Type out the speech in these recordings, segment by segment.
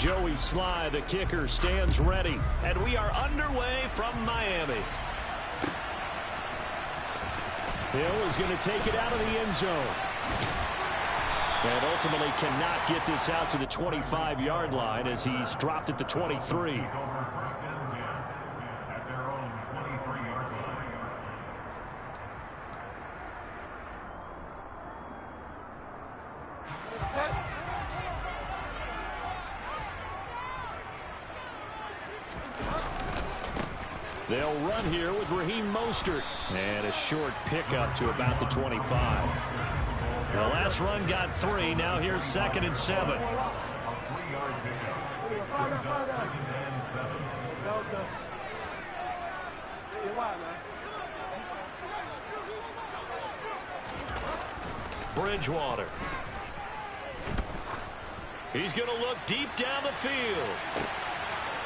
Joey Sly, the kicker, stands ready. And we are underway from Miami. Hill is going to take it out of the end zone. And ultimately cannot get this out to the 25-yard line as he's dropped at the 23. They'll run here with Raheem Mostert. And a short pickup to about the 25. The last run got 3. Now here's 2nd and 7. Bridgewater. He's going to look deep down the field.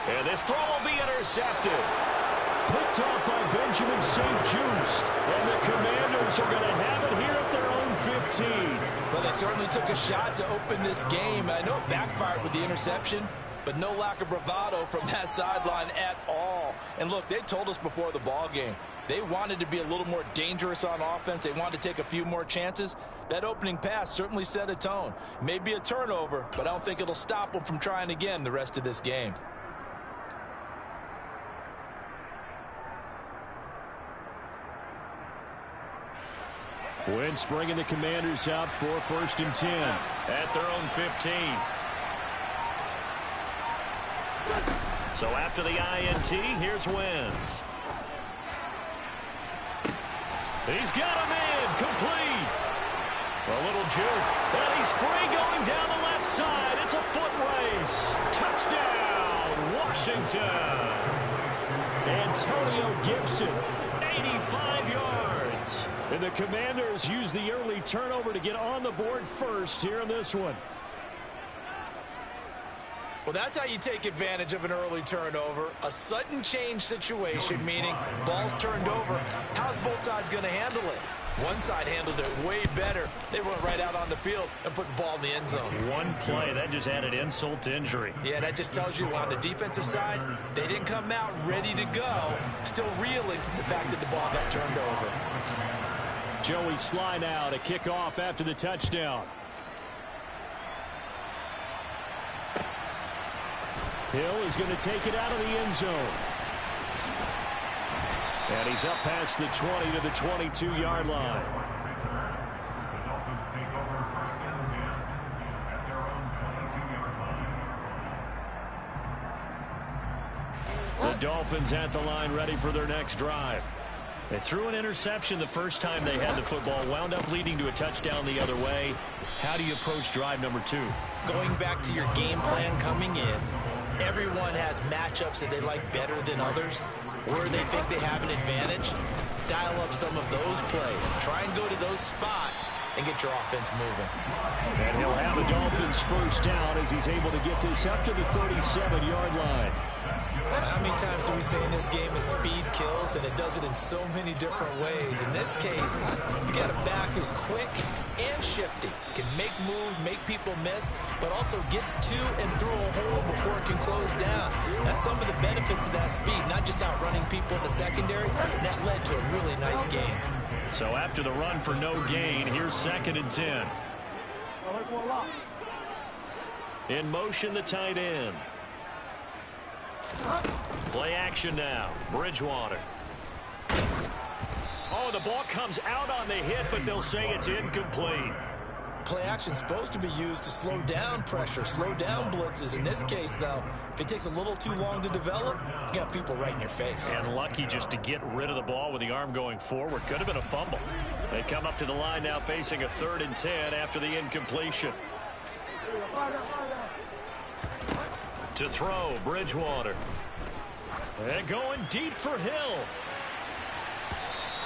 And this throw will be intercepted. Picked off by Benjamin St-Juste. And the Commanders are going to have it here at their own 15. Well, they certainly took a shot to open this game. I know it backfired with the interception, but no lack of bravado from that sideline at all. And look, they told us before the ball game, they wanted to be a little more dangerous on offense. They wanted to take a few more chances. That opening pass certainly set a tone. Maybe a turnover, but I don't think it'll stop them from trying again the rest of this game. Wentz bringing the Commanders up for 1st and 10 at their own 15. So after the INT, here's Wentz. He's got him in, complete. A little juke, and he's free going down the left side. It's a foot race. Touchdown, Washington. Antonio Gibson, 85 yards. And the Commanders use the early turnover to get on the board first here in this one. Well, that's how you take advantage of an early turnover. A sudden change situation, meaning ball's turned over. How's both sides going to handle it? One side handled it way better. They went right out on the field and put the ball in the end zone. One play, that just added insult to injury. Yeah, that just tells you on the defensive side, they didn't come out ready to go, still reeling from the fact that the ball got turned over. Joey Sly now to kick off after the touchdown. Hill is going to take it out of the end zone. And he's up past the 20 to the 22-yard line. The Dolphins at the line ready for their next drive. They threw an interception the first time they had the football, wound up leading to a touchdown the other way. How do you approach drive number 2? Going back to your game plan coming in, everyone has matchups that they like better than others, where they think they have an advantage. Dial up some of those plays. Try and go to those spots and get your offense moving. And he'll have the Dolphins first down as he's able to get this up to the 37-yard line. How many times do we say in this game is speed kills, and it does it in so many different ways. In this case, you got a back who's quick and shifty, can make moves, make people miss, but also gets to and through a hole before it can close down. That's some of the benefits of that speed, not just outrunning people in the secondary. That led to a really nice game. So after the run for no gain, here's 2nd and 10. In motion, the tight end. Play action now. Bridgewater. Oh, the ball comes out on the hit, but they'll say it's incomplete. Play action is supposed to be used to slow down pressure, slow down blitzes. In this case, though, if it takes a little too long to develop, you got people right in your face. And lucky just to get rid of the ball with the arm going forward. Could have been a fumble. They come up to the line now facing a 3rd and 10 after the incompletion. To throw, Bridgewater. And going deep for Hill.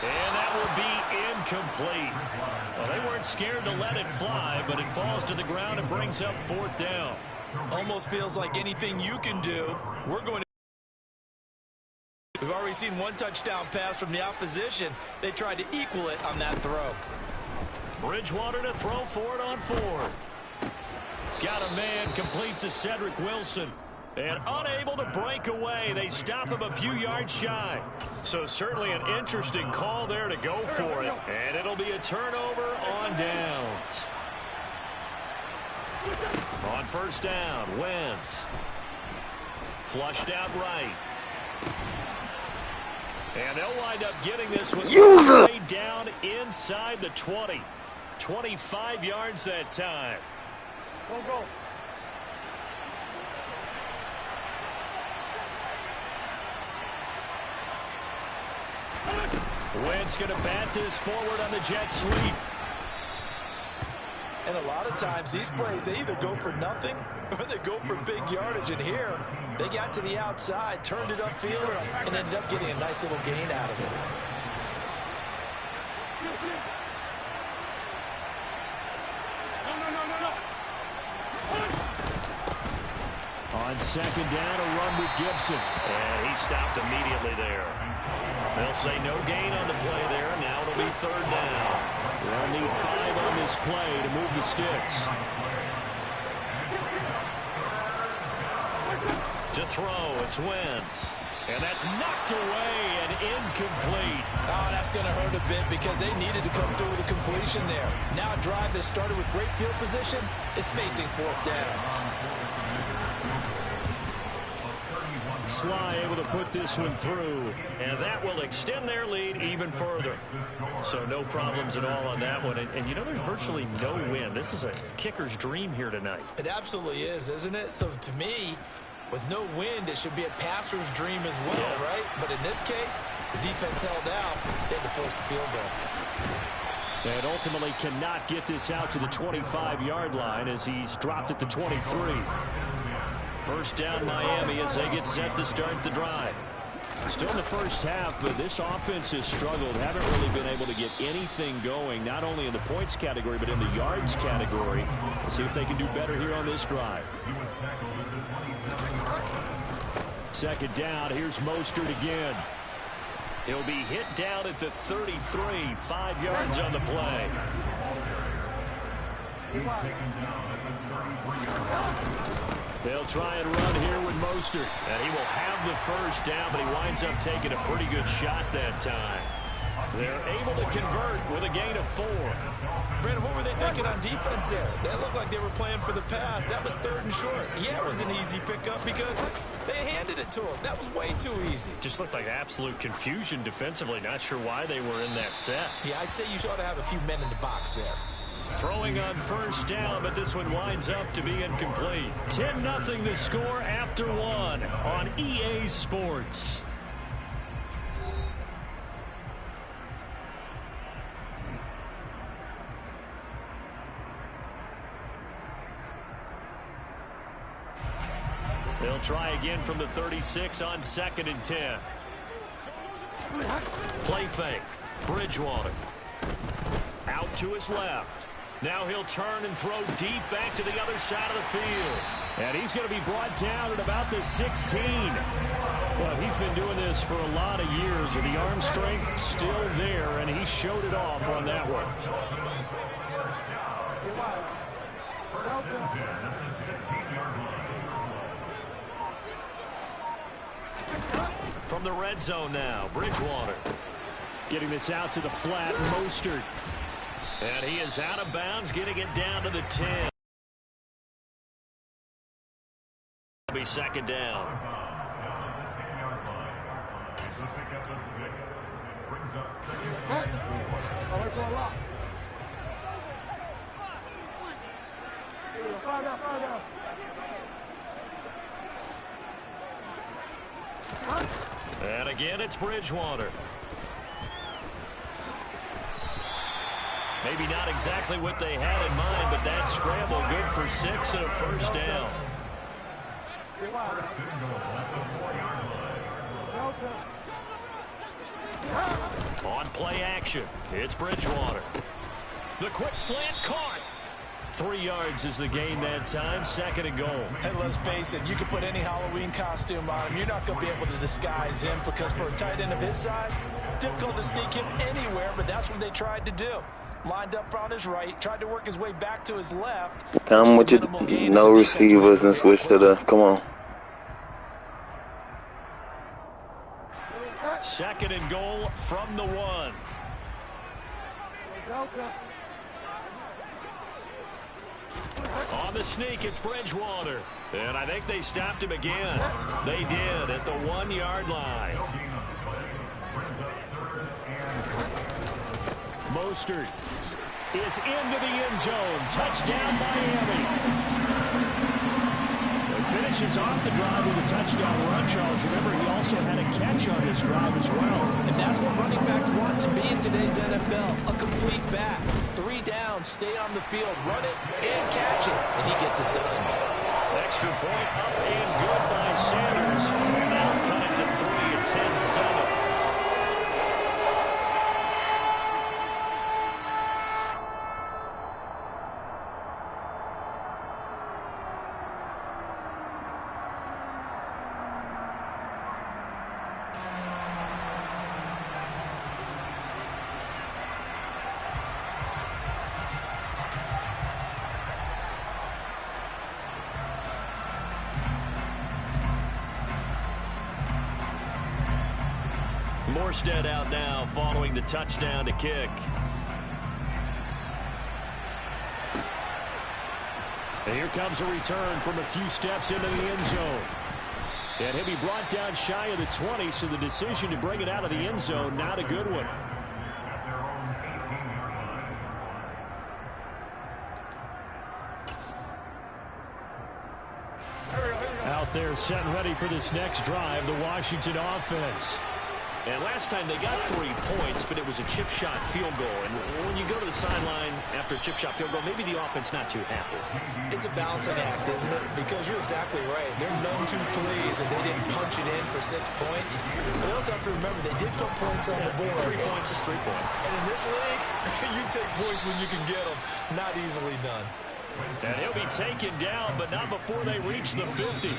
And that will be incomplete. Well, they weren't scared to let it fly, but it falls to the ground and brings up 4th down. Almost feels like anything you can do, we're going to. We've already seen one touchdown pass from the opposition. They tried to equal it on that throw. Bridgewater to throw for it on 4th. Got a man complete to Cedric Wilson. And unable to break away. They stop him a few yards shy. So certainly an interesting call there to go for it. And it'll be a turnover on downs. On first down, Wentz. Flushed out right. And they'll wind up getting this one way down inside the 20. 25 yards that time. Go. Wentz going to bat this forward on the jet sweep. And a lot of times these plays, they either go for nothing or they go for big yardage. And here, they got to the outside, turned it upfield, and ended up getting a nice little gain out of it. No. On second down, a run with Gibson. And he stopped immediately there. They'll say no gain on the play there. Now it'll be third down. They'll need 5 on this play to move the sticks. To throw, it's Wentz. And that's knocked away and incomplete. Oh, that's going to hurt a bit because they needed to come through with a completion there. Now a drive that started with great field position is facing fourth down. Sly able to put this one through, and that will extend their lead even further. So no problems at all on that one. And you know, there's virtually no wind. This is a kicker's dream here tonight. It absolutely is, isn't it? So to me, with no wind, it should be a passer's dream as well, right? But in this case, the defense held out. They had to force the field goal. And ultimately cannot get this out to the 25-yard line as he's dropped at the 23. First down Miami as they get set to start the drive. Still in the first half, but this offense has struggled. Haven't really been able to get anything going, not only in the points category, but in the yards category. We'll see if they can do better here on this drive. Second down, here's Mostert again. He'll be hit down at the 33, 5 yards on the play. They'll try and run here with Mostert. And he will have the first down, but he winds up taking a pretty good shot that time. They're able to convert with a gain of 4. Brandon, what were they thinking on defense there? That looked like they were playing for the pass. That was third and short. Yeah, it was an easy pickup because they handed it to him. That was way too easy. Just looked like absolute confusion defensively. Not sure why they were in that set. Yeah, I'd say you ought to have a few men in the box there. Throwing on first down, but this one winds up to be incomplete. 10-0 the score after 1 on EA Sports. They'll try again from the 36 on 2nd and 10. Play fake. Bridgewater. Out to his left. Now he'll turn and throw deep back to the other side of the field. And he's going to be brought down at about the 16. Well, he's been doing this for a lot of years, and the arm strength still there, and he showed it off on that one. From the red zone now, Bridgewater. Getting this out to the flat, Mostert. And he is out of bounds, getting it down to the 10. It'll be second down. And again, it's Bridgewater. Maybe not exactly what they had in mind, but that scramble good for 6 and a first down. On play action, it's Bridgewater. The quick slant caught. 3 yards is the gain that time, 2nd and goal. And let's face it, you can put any Halloween costume on him. You're not going to be able to disguise him because for a tight end of his size, difficult to sneak him anywhere, but that's what they tried to do. lined up on his right, tried to work his way back to his left. Come with your no receivers and switch to the, come on. Second and goal from the 1. On the sneak, it's Bridgewater. And I think they stopped him again. They did at the 1-yard line. Mostert is into the end zone. Touchdown, Miami. Finishes off the drive with a touchdown run, Charles. Remember, he also had a catch on this drive as well. And that's what running backs want to be in today's NFL. A complete back. 3 down, stay on the field, run it, and catch it. And he gets it done. Extra point up and good by Sanders. Now cut it to 3 and 10-7. Morstead out now following the touchdown to kick. And here comes a return from a few steps into the end zone. And he'll be brought down shy of the 20, so the decision to bring it out of the end zone, not a good one. Out there set and ready for this next drive, the Washington offense. And last time they got 3 points, but it was a chip shot field goal. And when you go to the sideline after a chip shot field goal, maybe the offense not too happy. It's a balancing act, isn't it? Because you're exactly right. They're known to please, and they didn't punch it in for 6 points. But you also have to remember, they did put points on the board. 3 points is 3 points. And in this league, you take points when you can get them. Not easily done. And he'll be taken down, but not before they reach the 50.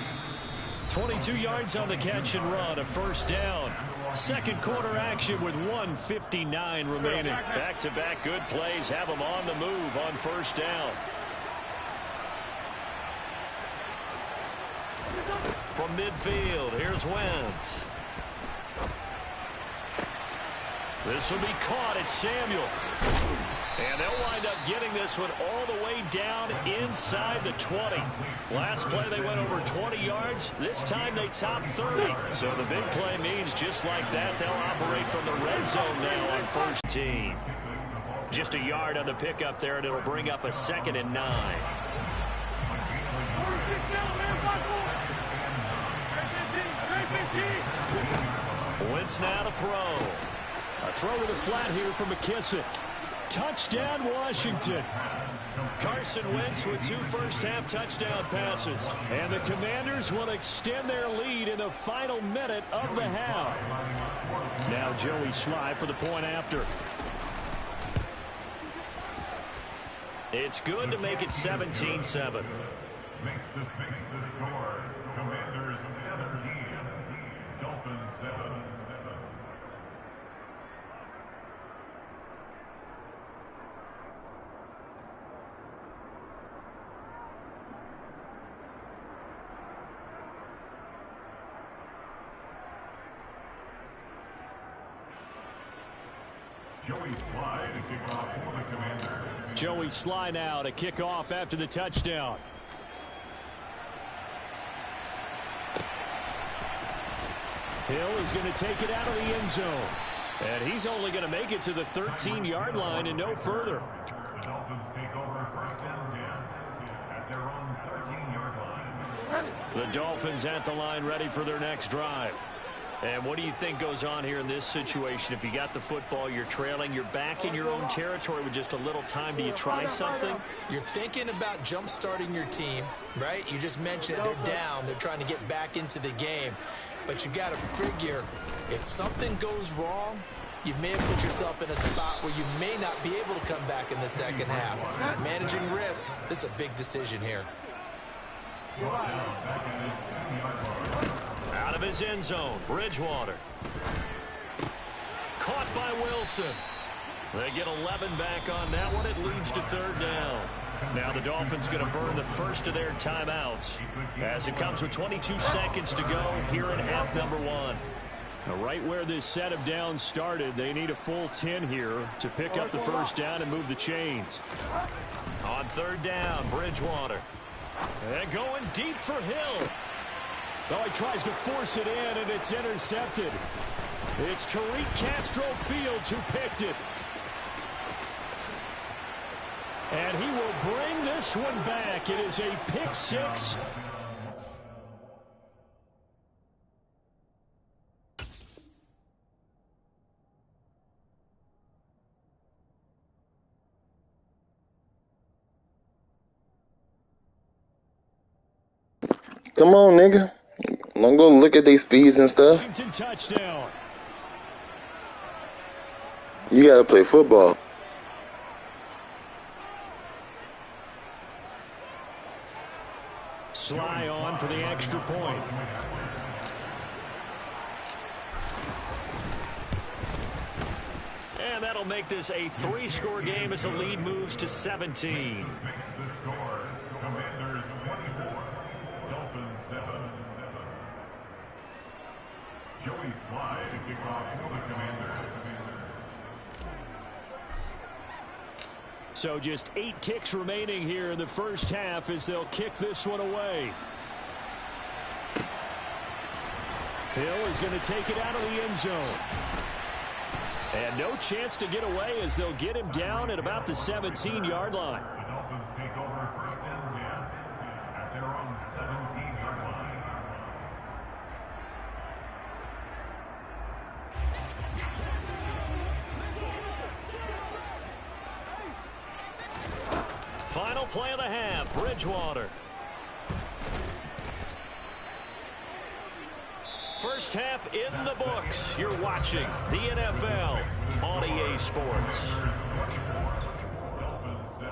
22 yards on the catch and run, a first down. Second quarter action with 1:59 remaining. Back-to-back good plays have them on the move on first down. From midfield, here's Wentz. This will be caught at Samuel. And they'll wind up getting this one all the way down inside the 20. Last play they went over 20 yards. This time they topped 30. So the big play means just like that, they'll operate from the red zone now on first team. Just a yard on the pickup there, and it'll bring up a 2nd and 9. Wentz now to throw. A throw to the flat here from McKissick. Touchdown, Washington. Carson Wentz with 2 first-half touchdown passes. And the Commanders will extend their lead in the final minute of the half. Now Joey Slye for the point after. It's good to make it 17-7. Makes the score. Commanders 17. Dolphins 7. Joey Slye to kick off for the Commanders. Joey Slye now to kick off after the touchdown. Hill is going to take it out of the end zone. And he's only going to make it to the 13-yard line and no further. The Dolphins take over first and 10 at their own 13-yard line. The Dolphins at the line ready for their next drive. And what do you think goes on here in this situation? If you got the football, you're trailing, you're back in your own territory with just a little time. Do you try something? You're thinking about jump-starting your team, right? You just mentioned it. They're down. They're trying to get back into the game. But you got to figure, if something goes wrong, you may have put yourself in a spot where you may not be able to come back in the second half. Managing risk, this is a big decision here. Out of his end zone, Bridgewater. Caught by Wilson. They get 11 back on that one. It leads to third down. Now the Dolphins going to burn the first of their timeouts as it comes with 22 seconds to go here in half number one. Now, right where this set of downs started, they need a full 10 here to pick up the first down and move the chains. On third down, Bridgewater. And going deep for Hill. Oh, he tries to force it in, and it's intercepted. It's Tariq Castro-Fields who picked it. And he will bring this one back. It is a pick six. Come on, nigga. Don't go look at these speeds and stuff. Washington touchdown. You gotta play football. Sly on for the extra point. And that'll make this a 3-score game as the lead moves to 17. The score, Commanders 24, Dolphins 7. Joey Slye to kick off for the Commanders. So just 8 ticks remaining here in the first half as they'll kick this one away. Hill is going to take it out of the end zone. And no chance to get away as they'll get him down at about the 17-yard line. The Dolphins take over first and 10 at their own 17-yard line. Final play of the half, Bridgewater. First half in the books. You're watching the NFL on EA Sports. Dolphins 7.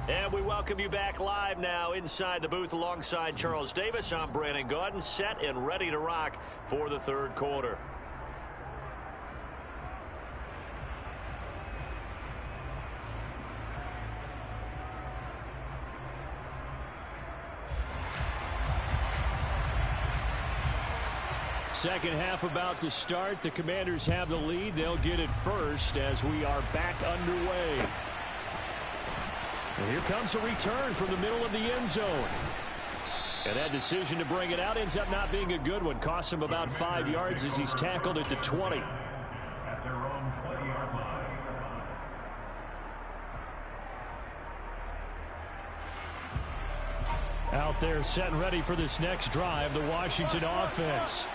And we welcome you back live now inside the booth alongside Charles Davis. I'm Brandon Gaudin, set and ready to rock for the third quarter. Second half about to start. The Commanders have the lead. They'll get it first as we are back underway. And here comes a return from the middle of the end zone. And that decision to bring it out ends up not being a good one. Costs him about 5 yards as he's tackled at the 20. At their own 20-yard line. Out there set and ready for this next drive, the Washington offense.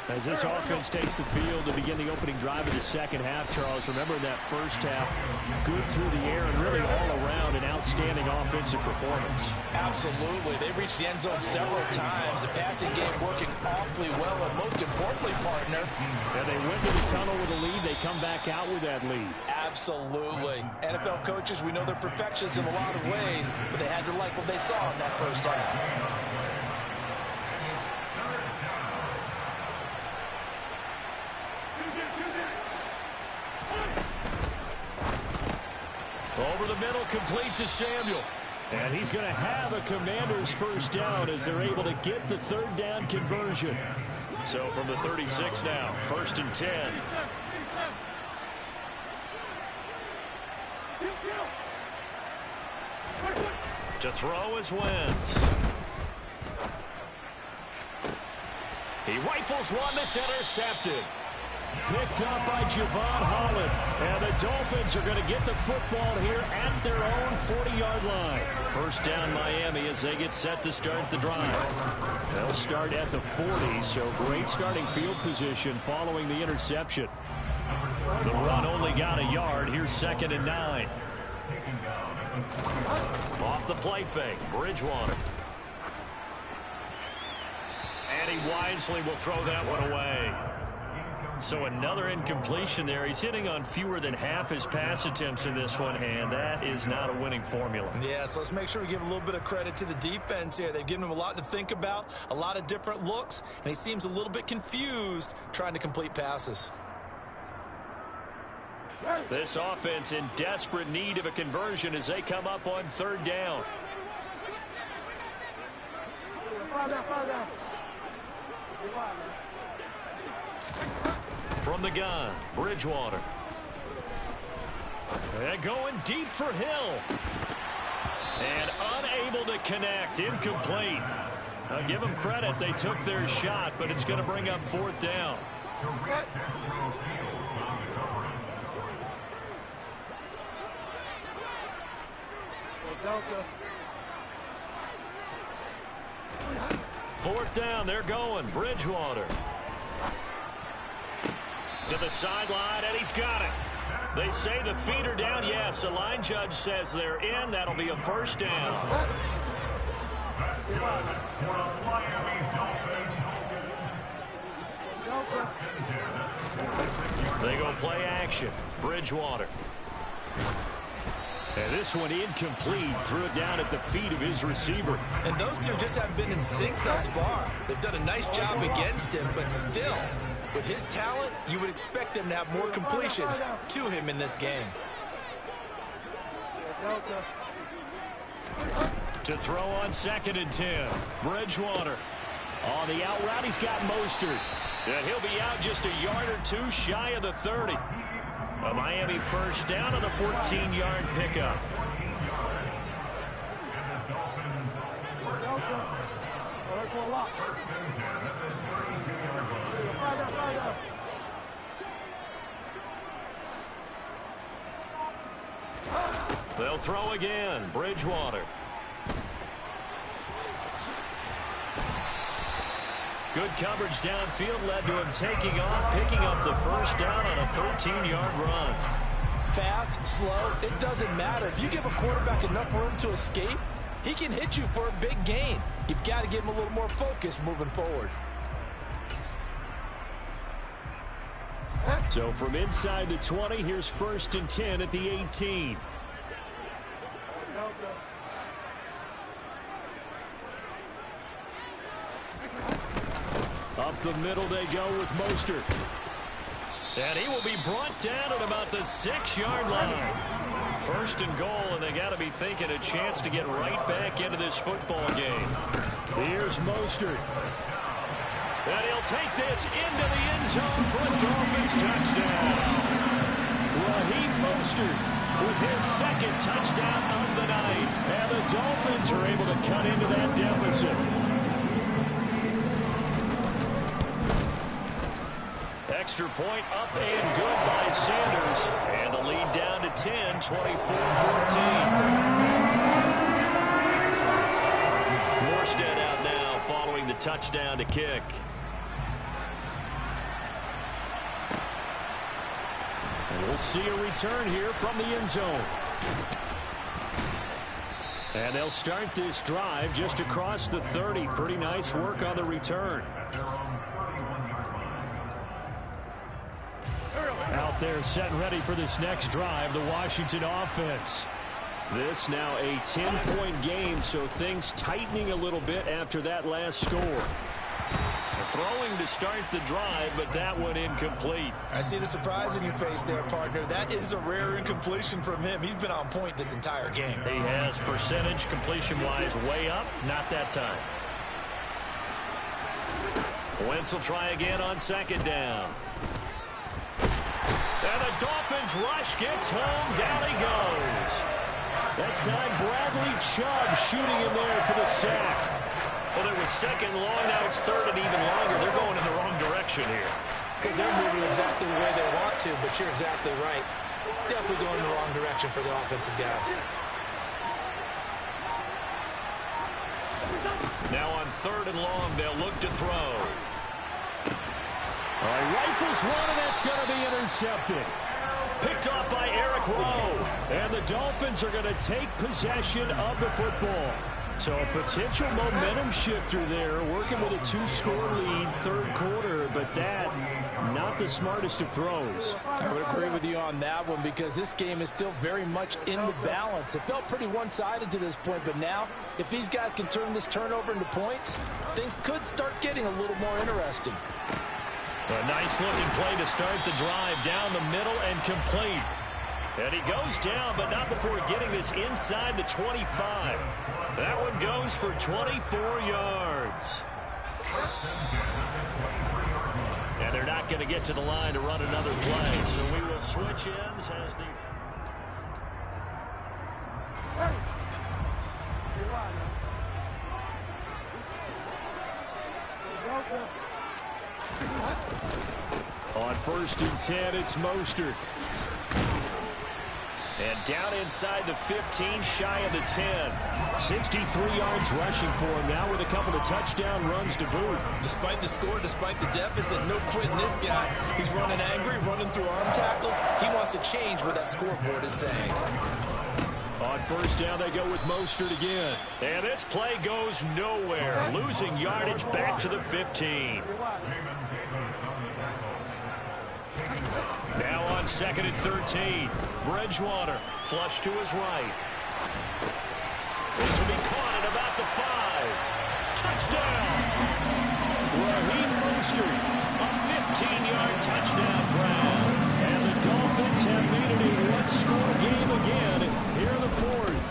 As this offense takes the field to begin the opening drive of the second half, Charles, remember in that first half, good through the air and really all around an outstanding offensive performance. Absolutely. They reached the end zone several times. The passing game working awfully well, and most importantly, partner. And they went to the tunnel with a lead. They come back out with that lead. Absolutely. NFL coaches, we know they're perfectionists in a lot of ways, but they had to like what they saw in that first half. Over the middle, complete to Samuel. And he's going to have a Commanders first down as they're able to get the third down conversion. So from the 36 now, 1st and 10. To throw is Wentz. He rifles one that's intercepted. Picked up by Javon Holland. And the Dolphins are going to get the football here at their own 40-yard line. First down Miami as they get set to start the drive. They'll start at the 40, so great starting field position following the interception. The run only got a yard. Here's 2nd and 9. Off the play fake, Bridgewater. And he wisely will throw that one away. So another incompletion there. He's hitting on fewer than half his pass attempts in this one, and that is not a winning formula. Yeah, so let's make sure we give a little bit of credit to the defense here. They've given him a lot to think about, a lot of different looks, and he seems a little bit confused trying to complete passes. This offense in desperate need of a conversion as they come up on 3rd down. From the gun, Bridgewater. And going deep for Hill. And unable to connect, incomplete. I'll give them credit, they took their shot, but it's going to bring up 4th down. Fourth down, they're going. Bridgewater. To the sideline, and he's got it. They say the feet are down. Yes, the line judge says they're in. That'll be a 1st down. They go play action. Bridgewater. And this one incomplete. Threw it down at the feet of his receiver. And those two just haven't been in sync thus far. They've done a nice job against him, but still, with his talent, you would expect them to have more completions to him in this game. To throw on 2nd and 10. Bridgewater. On the out route, he's got Mostert. And he'll be out just a yard or two shy of the 30. A Miami 1st down on the 14-yard pickup. They'll throw again. Bridgewater. Good coverage downfield led to him taking off, picking up the 1st down on a 13-yard run. Fast, slow, it doesn't matter. If you give a quarterback enough room to escape, he can hit you for a big gain. You've got to give him a little more focus moving forward. So from inside the 20, here's 1st and 10 at the 18. Up the middle they go with Mostert. And he will be brought down at about the 6-yard line. 1st and goal, and they got to be thinking a chance to get right back into this football game. Here's Mostert. And he'll take this into the end zone for a Dolphins touchdown. Raheem Mostert with his 2nd touchdown of the night. And the Dolphins are able to cut into that deficit. Extra point up and good by Sanders. And the lead down to 10, 24-14. Morstead out now following the touchdown to kick. And we'll see a return here from the end zone. And they'll start this drive just across the 30. Pretty nice work on the return. Out there set and ready for this next drive, the Washington offense. This now a 10-point game, so things tightening a little bit after that last score. Throwing to start the drive, but that one incomplete. I see the surprise in your face there, partner. That is a rare incompletion from him. He's been on point this entire game. He has percentage completion-wise way up, not that time. Wentz will try again on 2nd down. And the Dolphins rush gets home. Down he goes. That time Bradley Chubb shooting in there for the sack. Well, it was 2nd long. Now it's 3rd and even longer. They're going in the wrong direction here. Because they're moving exactly the way they want to, but you're exactly right. Definitely going in the wrong direction for the offensive guys. Now on 3rd and long, they'll look to throw. All right, rifles one, and then That's going to be intercepted. Picked off by Eric Rowe. And the Dolphins are going to take possession of the football. So a potential momentum shifter there, working with a 2-score lead, third quarter, but that, not the smartest of throws. I would agree with you on that one because this game is still very much in the balance. It felt pretty one-sided to this point, but now, if these guys can turn this turnover into points, things could start getting a little more interesting. A nice-looking play to start the drive down the middle and complete. And he goes down, but not before getting this inside the 25. That one goes for 24 yards. And they're not going to get to the line to run another play, so we will switch ends as the... On 1st and 10, it's Mostert. And down inside the 15, shy of the 10. 63 yards rushing for him now with a couple of touchdown runs to boot. Despite the score, despite the deficit, no quitting this guy. He's running angry, running through arm tackles. He wants to change what that scoreboard is saying. On 1st down, they go with Mostert again. And this play goes nowhere. Losing yardage back to the 15. Now on 2nd and 13. Bridgewater, flush to his right. This will be caught at about the 5. Touchdown! Raheem Mostert, a 15-yard touchdown grab. And the Dolphins have made it a one-score game again here in the 4th.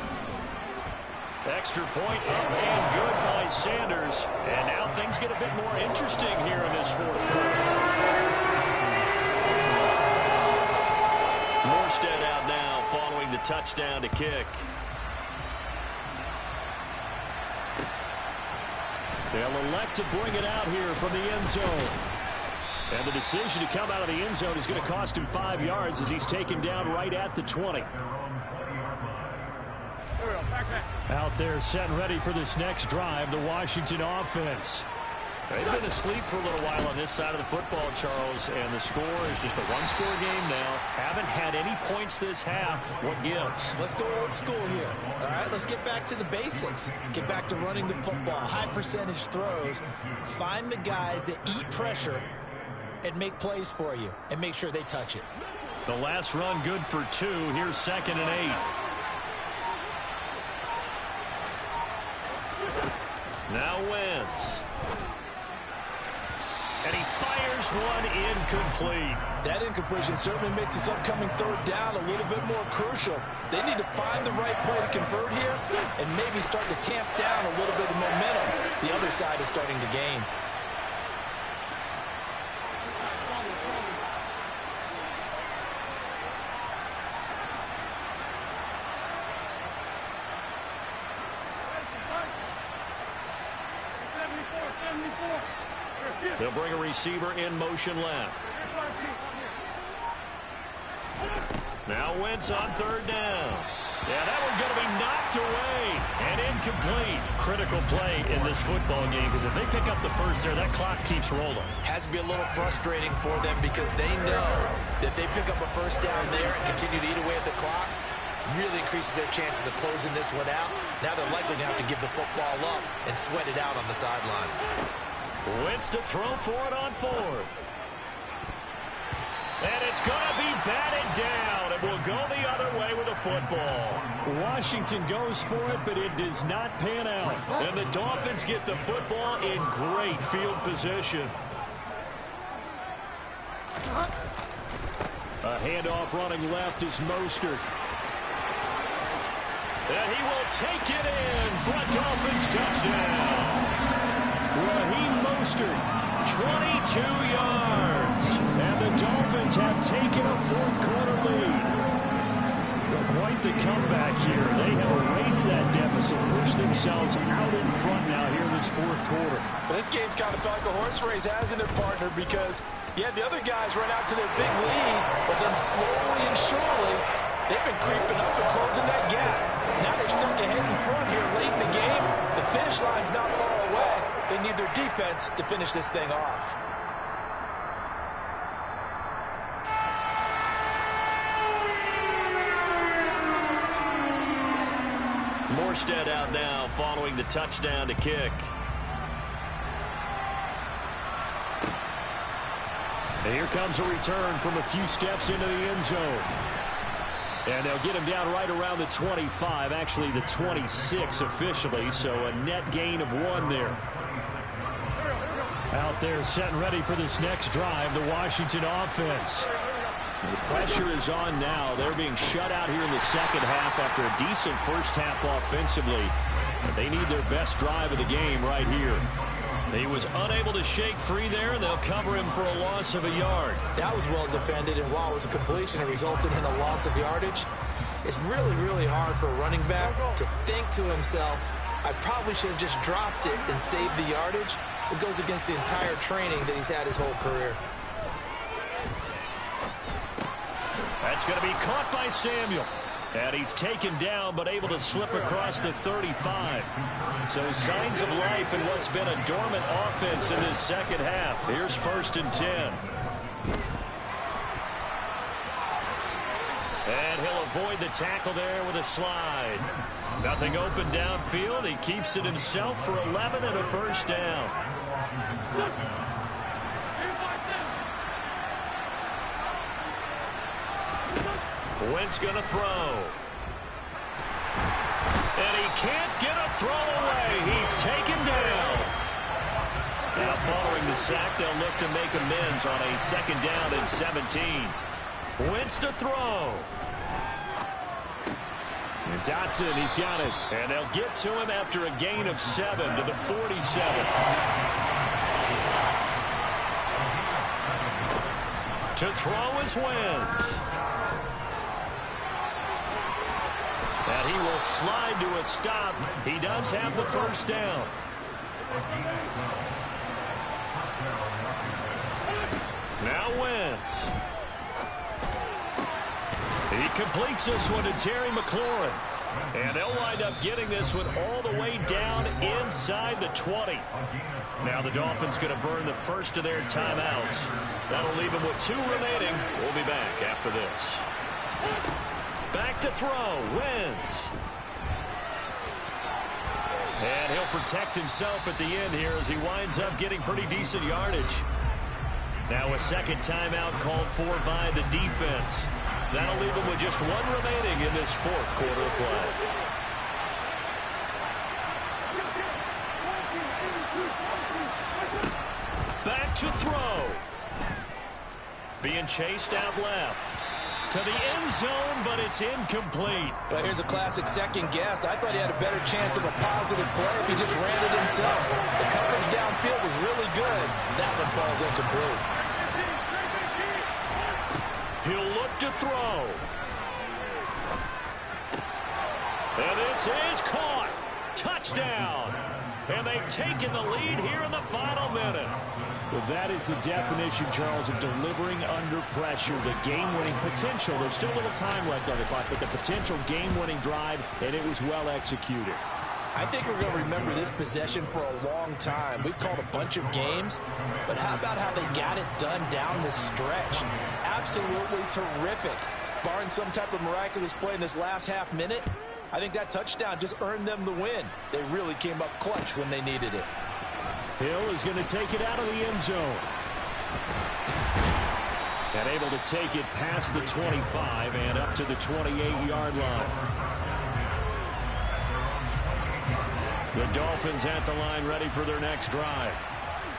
Extra point up and good by Sanders. And now things get a bit more interesting here in this 4th quarter. Morstead out now following the touchdown to kick. They'll elect to bring it out here from the end zone. And the decision to come out of the end zone is going to cost him 5 yards as he's taken down right at the 20. Out there set and ready for this next drive, the Washington offense. They've been asleep for a little while on this side of the football, Charles, and the score is just a one-score game now. Haven't had any points this half. What gives? Let's go old school here. All right, let's get back to the basics. Get back to running the football, high-percentage throws. Find the guys that eat pressure and make plays for you, and make sure they touch it. The last run good for 2. Here's 2nd and 8. Now Wentz. And he fires one incomplete. That incompletion certainly makes this upcoming 3rd down a little bit more crucial. They need to find the right play to convert here and maybe start to tamp down a little bit of momentum. The other side is starting to gain. They'll bring a receiver in motion left. Now Wentz on 3rd down. Yeah, that one's going to be knocked away and incomplete. Critical play in this football game because if they pick up the first there, that clock keeps rolling. Has to be a little frustrating for them because they know that they pick up a first down there and continue to eat away at the clock. Really increases their chances of closing this one out. Now they're likely going to have to give the football up and sweat it out on the sideline. Wentz to throw for it on 4th. And it's going to be batted down. It will go the other way with the football. Washington goes for it, but it does not pan out. And the Dolphins get the football in great field position. A handoff running left is Mostert. And he will take it in for a Dolphins touchdown. Raheem Mostert, 22 yards. And the Dolphins have taken a 4th quarter lead. But quite the comeback here. They have erased that deficit, pushed themselves out in front now here in this 4th quarter. Well, this game's kind of felt like a horse race, hasn't it, partner? Because, yeah, the other guys run out to their big lead, but then slowly and surely, they've been creeping up and closing that gap. Now they're stuck ahead in front here late in the game. The finish line's not far away. They need their defense to finish this thing off. Morstead out now following the touchdown to kick. And here comes a return from a few steps into the end zone. And they'll get him down right around the 25, actually the 26 officially, so a net gain of 1 there. Out there set and ready for this next drive, the Washington offense. The pressure is on now. They're being shut out here in the second half after a decent first half offensively. But they need their best drive of the game right here. He was unable to shake free there, and they'll cover him for a loss of a yard. That was well defended, and while it was a completion, it resulted in a loss of yardage. It's really, really hard for a running back to think to himself, I probably should have just dropped it and saved the yardage. It goes against the entire training that he's had his whole career. That's going to be caught by Samuel. And he's taken down, but able to slip across the 35. So signs of life in what's been a dormant offense in this second half. Here's 1st and 10. And he'll avoid the tackle there with a slide. Nothing open downfield. He keeps it himself for 11 and a first down. Wentz going to throw. And he can't get a throw away. He's taken down. Now following the sack, they'll look to make amends on a 2nd down and 17. Wentz to throw. And Dotson, he's got it. And they'll get to him after a gain of 7 to the 47. To throw is Wentz. And he will slide to a stop. He does have the first down. Now Wentz. He completes this one to Terry McLaurin. And they'll wind up getting this one all the way down inside the 20. Now the Dolphins going to burn the first of their timeouts. That'll leave them with 2 remaining. We'll be back after this. Back to throw, Wentz. And he'll protect himself at the end here as he winds up getting pretty decent yardage. Now a second timeout called for by the defense. That'll leave him with just 1 remaining in this 4th quarter of play. Back to throw. Being chased out left. To the end zone, but it's incomplete. Well, here's a classic second guess. I thought he had a better chance of a positive play if he just ran it himself. The coverage downfield was really good. That one falls incomplete. He'll look to throw. And this is caught. Touchdown. And they've taken the lead here in the final minute. Well, that is the definition, Charles, of delivering under pressure. The game-winning potential. There's still a little time left on the clock, but the potential game-winning drive, and it was well executed. I think we're going to remember this possession for a long time. We've called a bunch of games, but how about how they got it done down the stretch? Absolutely terrific. Barring some type of miraculous play in this last half minute, I think that touchdown just earned them the win. They really came up clutch when they needed it. Hill is going to take it out of the end zone. And able to take it past the 25 and up to the 28-yard line. The Dolphins at the line ready for their next drive.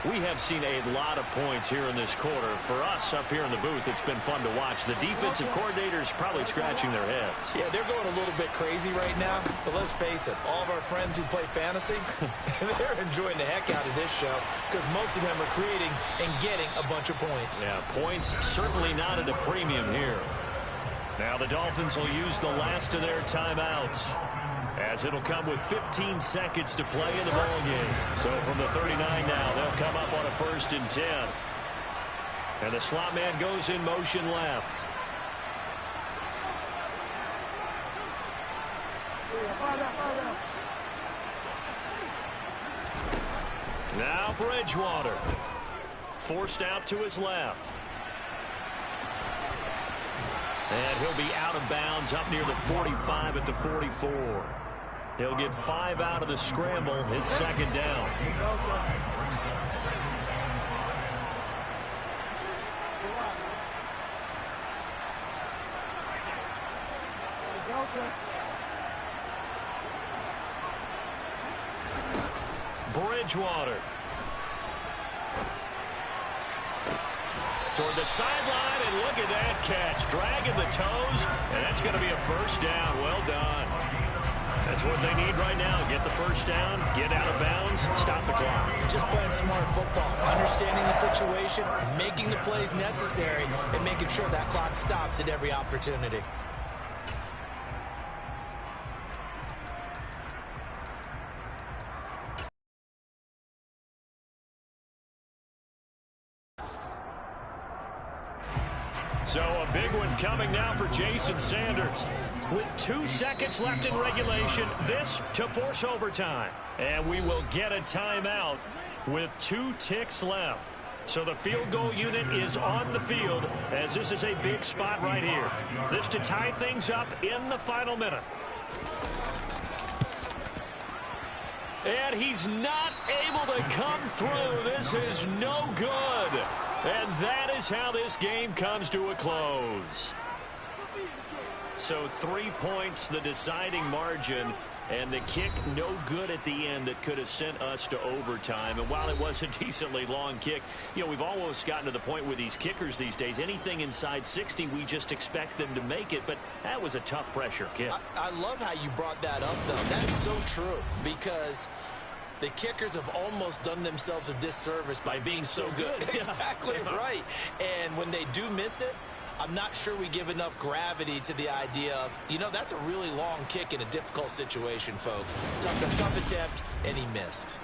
We have seen a lot of points here in this quarter. For us up here in the booth, it's been fun to watch. The defensive coordinators probably scratching their heads. Yeah, they're going a little bit crazy right now. But let's face it, all of our friends who play fantasy, they're enjoying the heck out of this show because most of them are creating and getting a bunch of points. Yeah, points certainly not at a premium here. Now the Dolphins will use the last of their timeouts, as it'll come with 15 seconds to play in the ballgame. So from the 39 now, they'll come up on a 1st and 10. And the slot man goes in motion left. Now Bridgewater. Forced out to his left. And he'll be out of bounds up near the 45 at the 44. He'll get 5 out of the scramble. It's second down. Bridgewater. Toward the sideline, and look at that catch. Dragging the toes, and that's going to be a first down. Well done. That's what they need right now. Get the first down, get out of bounds, stop the clock. Just playing smart football, understanding the situation, making the plays necessary, and making sure that clock stops at every opportunity. So a big one coming now for Jason Sanders. With 2 seconds left in regulation, this to force overtime. And we will get a timeout with 2 ticks left. So the field goal unit is on the field as this is a big spot right here. This to tie things up in the final minute. And he's not able to come through. This is no good. And that is how this game comes to a close. So 3 points, the deciding margin, and the kick no good at the end that could have sent us to overtime. And while it was a decently long kick, you know, we've almost gotten to the point with these kickers these days, anything inside 60, we just expect them to make it. But that was a tough pressure kick. I love how you brought that up, though. That's so true, because the kickers have almost done themselves a disservice by being so good. Exactly right. And when they do miss it, I'm not sure we give enough gravity to the idea of, you know, that's a really long kick in a difficult situation, folks. Tough attempt, and he missed.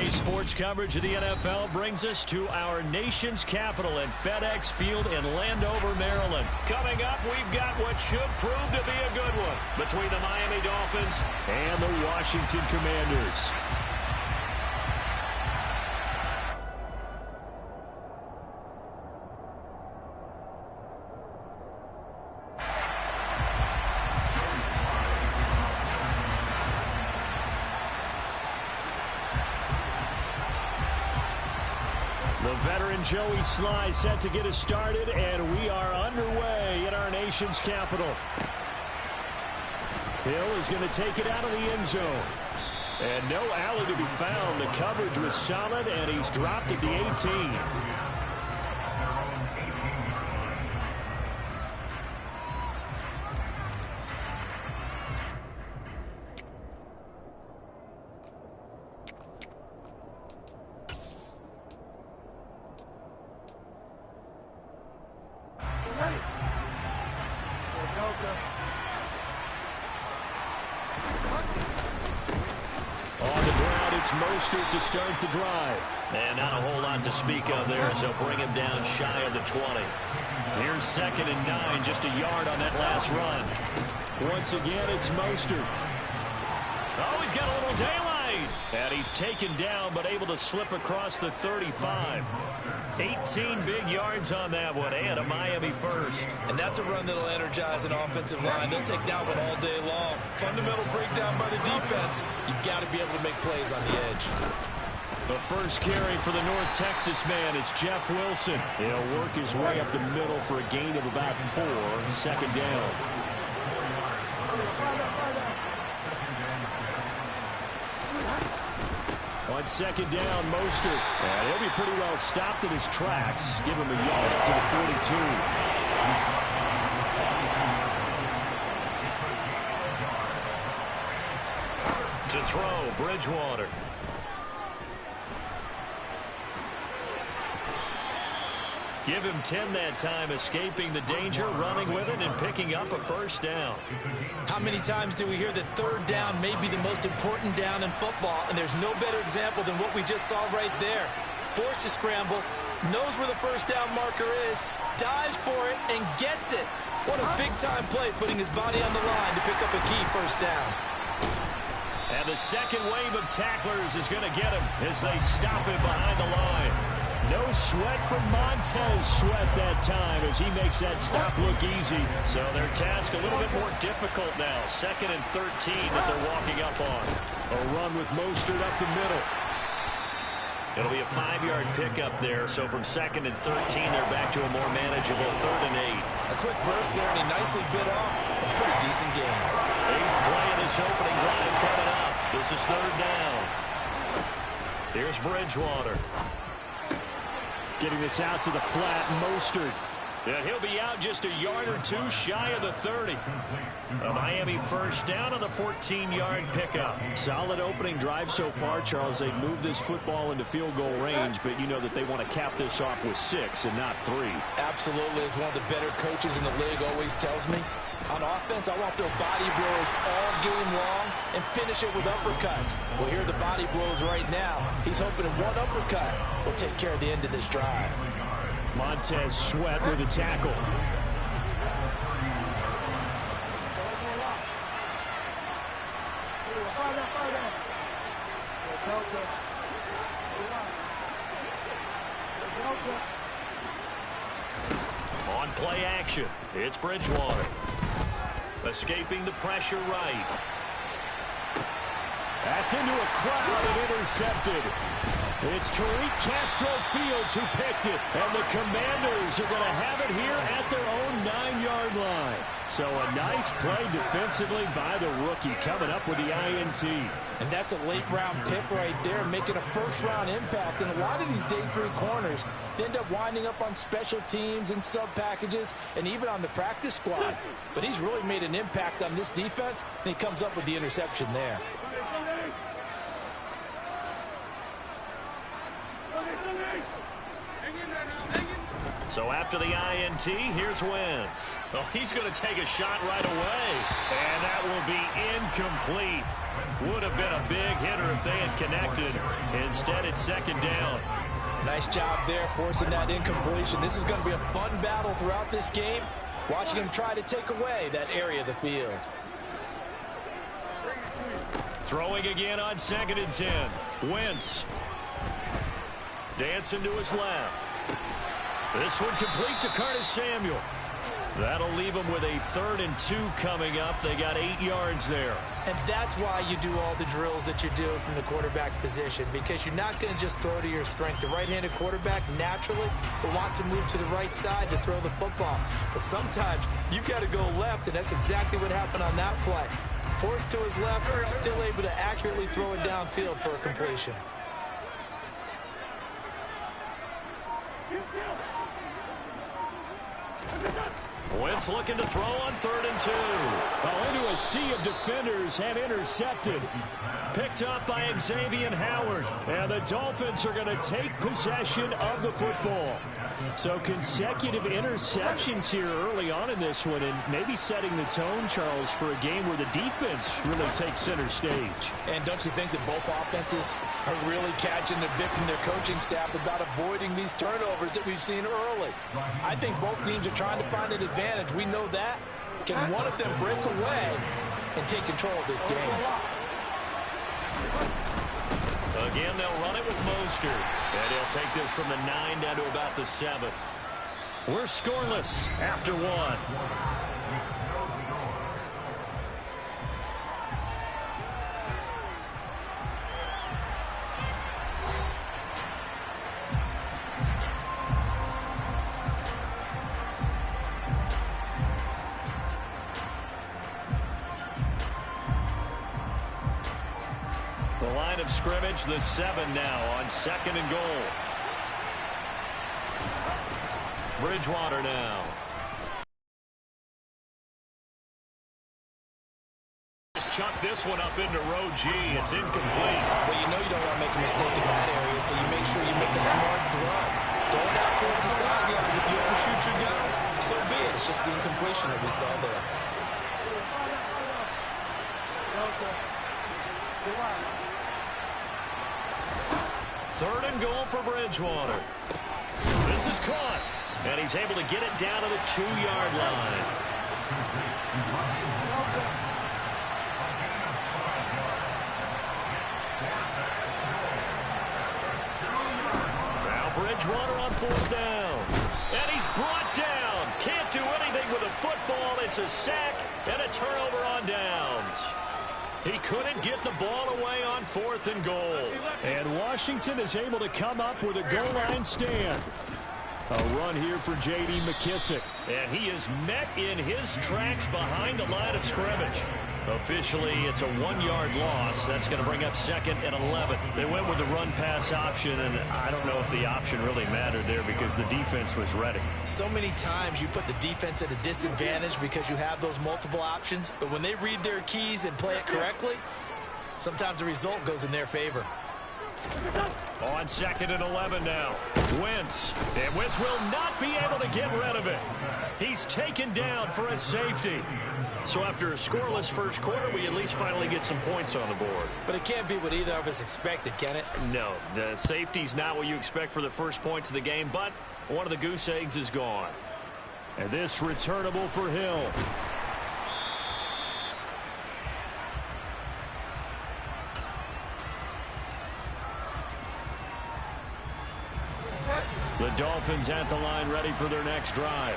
Today's sports coverage of the NFL brings us to our nation's capital at FedEx Field in Landover, Maryland. Coming up, we've got what should prove to be a good one between the Miami Dolphins and the Washington Commanders. The veteran Joey Sly set to get us started, and we are underway in our nation's capital. Hill is going to take it out of the end zone. And no alley to be found. The coverage was solid, and he's dropped at the 18. Mostert to start the drive. And not a whole lot to speak of there, so bring him down shy of the 20. Here's 2nd and 9, just a yard on that last run. Once again, it's Mostert. Oh, he's got a little daylight. And he's taken down, but able to slip across the 35. 18 big yards on that one, and a Miami first. And that's a run that'll energize an offensive line. They'll take that one all day long. Fundamental breakdown by the defense. You've got to be able to make plays on the edge. The first carry for the North Texas man is Jeff Wilson. He'll work his way up the middle for a gain of about 4, 2nd down. On 2nd down, Mostert. And he'll be pretty well stopped in his tracks. Give him a yard up to the 42. To throw, Bridgewater. Give him 10 that time, escaping the danger, running with it, and picking up a first down. How many times do we hear that 3rd down may be the most important down in football, and there's no better example than what we just saw right there. Forced to scramble, knows where the first down marker is, dives for it, and gets it. What a big-time play, putting his body on the line to pick up a key first down. And the second wave of tacklers is going to get him as they stop him behind the line. No sweat from Montez Sweat that time as he makes that stop look easy. So their task a little bit more difficult now. 2nd and 13 that they're walking up on. A run with Mostert up the middle. It'll be a 5-yard pickup there. So from 2nd and 13, they're back to a more manageable 3rd and 8. A quick burst there, and he nicely bit off a pretty decent game. 8th play of this opening drive coming up. This is 3rd down. Here's Bridgewater. Getting this out to the flat, Mostert. And he'll be out just a yard or 2 shy of the 30. A Miami first down on the 14-yard pickup. Solid opening drive so far, Charles. They've moved this football into field goal range, but you know that they want to cap this off with 6 and not 3. Absolutely, as one of the better coaches in the league always tells me. On offense, I want their body blows all game long and finish it with uppercuts. Well, here are the body blows right now. He's hoping that one uppercut will take care of the end of this drive. Montez Sweat with a tackle. On play action, it's Bridgewater. Escaping the pressure right. That's into a crowd and intercepted. It's Tariq Castro-Fields who picked it, and the Commanders are going to have it here at their own 9-yard line. So a nice play defensively by the rookie, coming up with the INT. And that's a late-round pick right there, making a first-round impact. And a lot of these day 3 corners end up winding up on special teams and sub-packages and even on the practice squad. But he's really made an impact on this defense, and he comes up with the interception there. So after the INT, here's Wentz. Oh, he's going to take a shot right away. And that will be incomplete. Would have been a big hitter if they had connected. Instead, it's second down. Nice job there forcing that incompletion. This is going to be a fun battle throughout this game. Watching him try to take away that area of the field. Throwing again on 2nd and 10. Wentz. Dancing to his left. This one complete to Curtis Samuel. That'll leave them with a 3rd and 2 coming up. They got 8 yards there. And that's why you do all the drills that you do from the quarterback position, because you're not going to just throw to your strength. The right-handed quarterback naturally will want to move to the right side to throw the football. But sometimes you've got to go left, and that's exactly what happened on that play. Forced to his left, still able to accurately throw it downfield for a completion. Wentz looking to throw on 3rd and 2. Well, into a sea of defenders and intercepted. Picked up by Xavier Howard. And the Dolphins are going to take possession of the football. So consecutive interceptions here early on in this one, and maybe setting the tone, Charles, for a game where the defense really takes center stage. And don't you think that both offenses are really catching the bit from their coaching staff about avoiding these turnovers that we've seen early? I think both teams are trying to find an advantage. We know that. Can one of them break away and take control of this game? Again, they'll run it with Mostert. And he'll take this from the 9 down to about the 7. We're scoreless after 1. The line of scrimmage, the 7 now on 2nd and goal. Bridgewater now. Just chuck this one up into row G. It's incomplete. Well, you know you don't want to make a mistake in that area, so you make sure you make a smart throw. Throw it out towards the sidelines. If you overshoot your guy, so be it. It's just the incompletion that we saw there. Third and goal for Bridgewater. This is caught. And he's able to get it down to the 2-yard line. Now Bridgewater on 4th down. And he's brought down. Can't do anything with a football. It's a sack and a turnover on downs. He couldn't get the ball away on 4th and goal. And Washington is able to come up with a goal line stand. A run here for J.D. McKissic. And he is met in his tracks behind the line of scrimmage. Officially, it's a 1-yard loss. That's going to bring up 2nd and 11. They went with the run-pass option, and I don't know if the option really mattered there because the defense was ready. So many times you put the defense at a disadvantage because you have those multiple options, but when they read their keys and play it correctly, sometimes the result goes in their favor. On 2nd and 11 now. Wentz. And Wentz will not be able to get rid of it. He's taken down for a safety. So after a scoreless first quarter, we at least finally get some points on the board. But it can't be what either of us expected, can it? No, the safety's not what you expect for the first points of the game, but one of the goose eggs is gone. And this returnable for Hill. The Dolphins at the line ready for their next drive.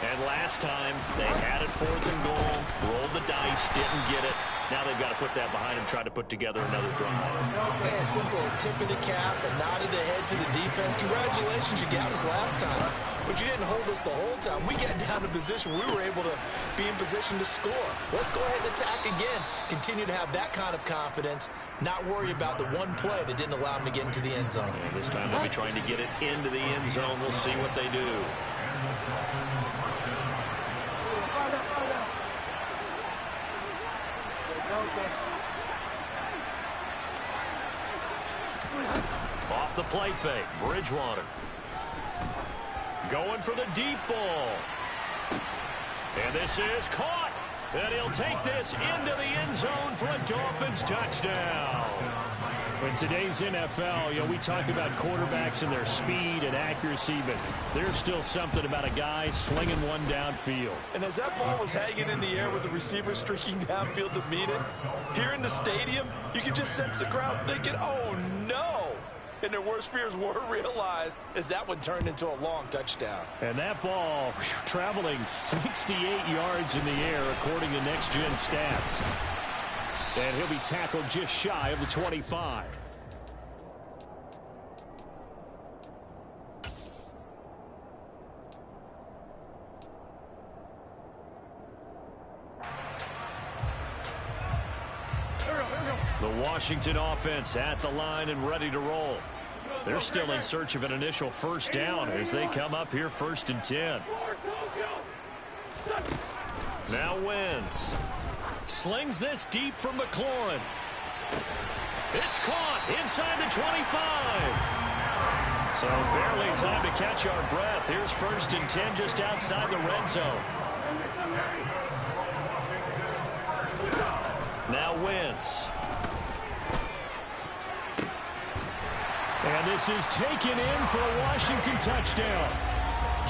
And last time, they had it 4th and goal, rolled the dice, didn't get it. Now they've got to put that behind them, try to put together another drive. Yeah, simple tip of the cap, a nod of the head to the defense. Congratulations, you got us last time. But you didn't hold us the whole time. We got down to position. We were able to be in position to score. Let's go ahead and attack again. Continue to have that kind of confidence. Not worry about the one play that didn't allow them to get into the end zone. And this time they'll be trying to get it into the end zone. We'll see what they do. Off the play fake, Bridgewater. Going for the deep ball. And this is caught. And he'll take this into the end zone for a Dolphins touchdown. In today's NFL, we talk about quarterbacks and their speed and accuracy, but there's still something about a guy slinging one downfield. And as that ball was hanging in the air with the receiver streaking downfield to meet it, here in the stadium, you can just sense the crowd thinking, oh, no. And their worst fears were realized as that one turned into a long touchdown. And that ball traveling 68 yards in the air, according to Next Gen Stats. And he'll be tackled just shy of the 25. The Washington offense at the line and ready to roll. They're still in search of an initial first down as they come up here 1st and 10. Now Wentz. Slings this deep from McLaurin. It's caught inside the 25. So barely time to catch our breath. Here's 1st and 10 just outside the red zone. Now Wentz. And this is taken in for a Washington touchdown.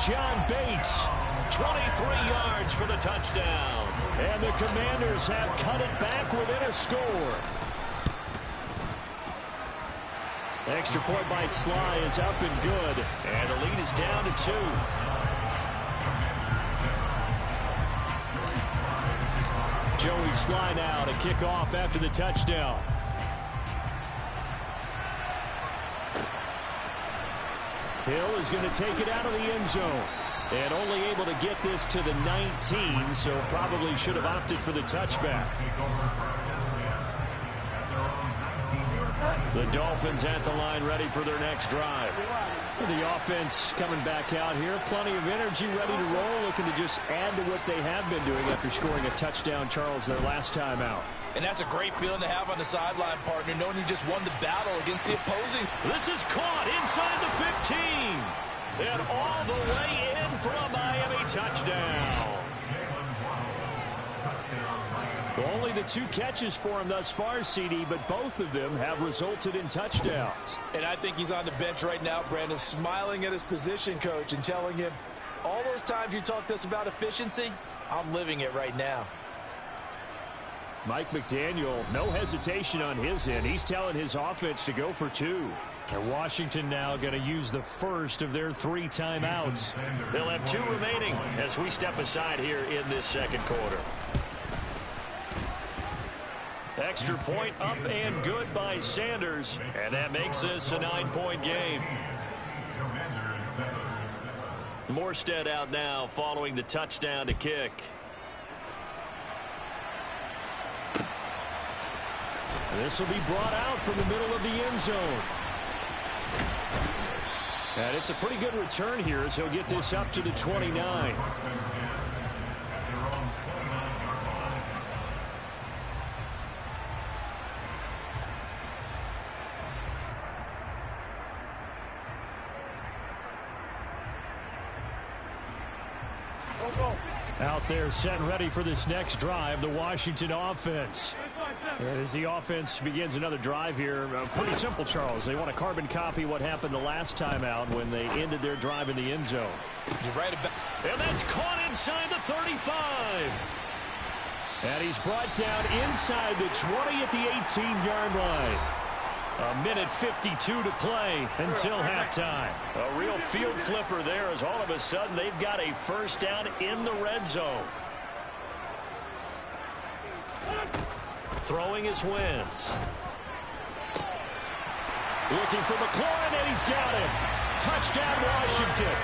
John Bates, 23 yards for the touchdown. and the Commanders have cut it back within a score. Extra point by Sly is up and good. And the lead is down to 2. Joey Sly now to kick off after the touchdown. Hill is going to take it out of the end zone. And only able to get this to the 19, so probably should have opted for the touchback. The Dolphins at the line ready for their next drive. The offense coming back out here. Plenty of energy, ready to roll, looking to just add to what they have been doing after scoring a touchdown, Charles, their last time out. And that's a great feeling to have on the sideline, partner, knowing you just won the battle against the opposing. This is caught inside the 15. And all the way in for a Miami touchdown. Only the 2 catches for him thus far, CD, but both of them have resulted in touchdowns. And I think he's on the bench right now, Brandon, smiling at his position coach and telling him, all those times you talked to us about efficiency, I'm living it right now. Mike McDaniel, no hesitation on his end. He's telling his offense to go for 2. And Washington now going to use the first of their 3 timeouts. They'll have 2 remaining as we step aside here in this second quarter. Extra point up and good by Sanders. And that makes this a 9-point game. Morstead out now following the touchdown to kick. This will be brought out from the middle of the end zone. And it's a pretty good return here as he'll get this up to the 29. Out there set and ready for this next drive, the Washington offense. And as the offense begins another drive here, pretty simple, Charles. They want to carbon copy what happened the last time out when they ended their drive in the end zone. You're right about. And that's caught inside the 35. And he's brought down inside the 20 at the 18-yard line. A minute 52 to play until halftime. A real field flipper there as all of a sudden they've got a first down in the red zone. Throwing his Wentz. Looking for McLaurin, and he's got him. Touchdown, Washington.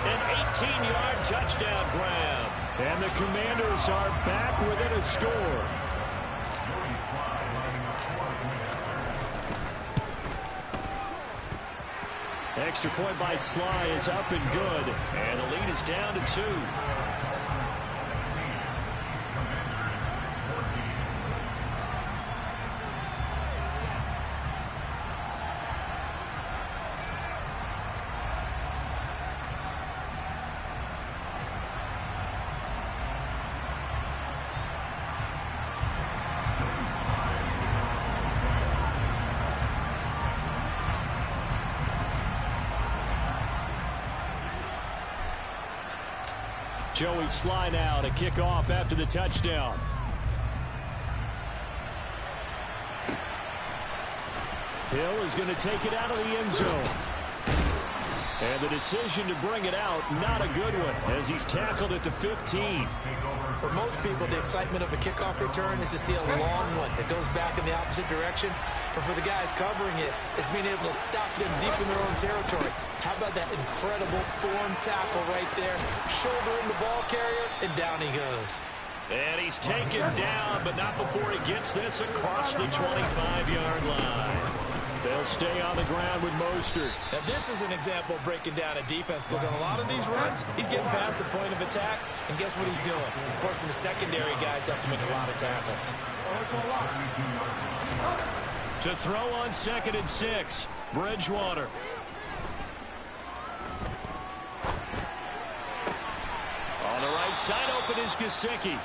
An 18-yard touchdown grab. And the Commanders are back within a score. Extra point by Sly is up and good. And the lead is down to 2. Joey Sly now to kick off after the touchdown. Hill is going to take it out of the end zone. And the decision to bring it out, not a good one, as he's tackled at the 15. For most people, the excitement of a kickoff return is to see a long one that goes back in the opposite direction. But for the guys covering it, it's being able to stop them deep in their own territory. How about that incredible form tackle right there? Shoulder in the ball carrier, and down he goes. And he's taken down, but not before he gets this across the 25-yard line. They'll stay on the ground with Mostert. Now, this is an example of breaking down a defense, because on a lot of these runs, he's getting past the point of attack, and guess what he's doing? Forcing the secondary guys to have to make a lot of tackles. To throw on 2nd and 6, Bridgewater. On the right side, open is Gesicki.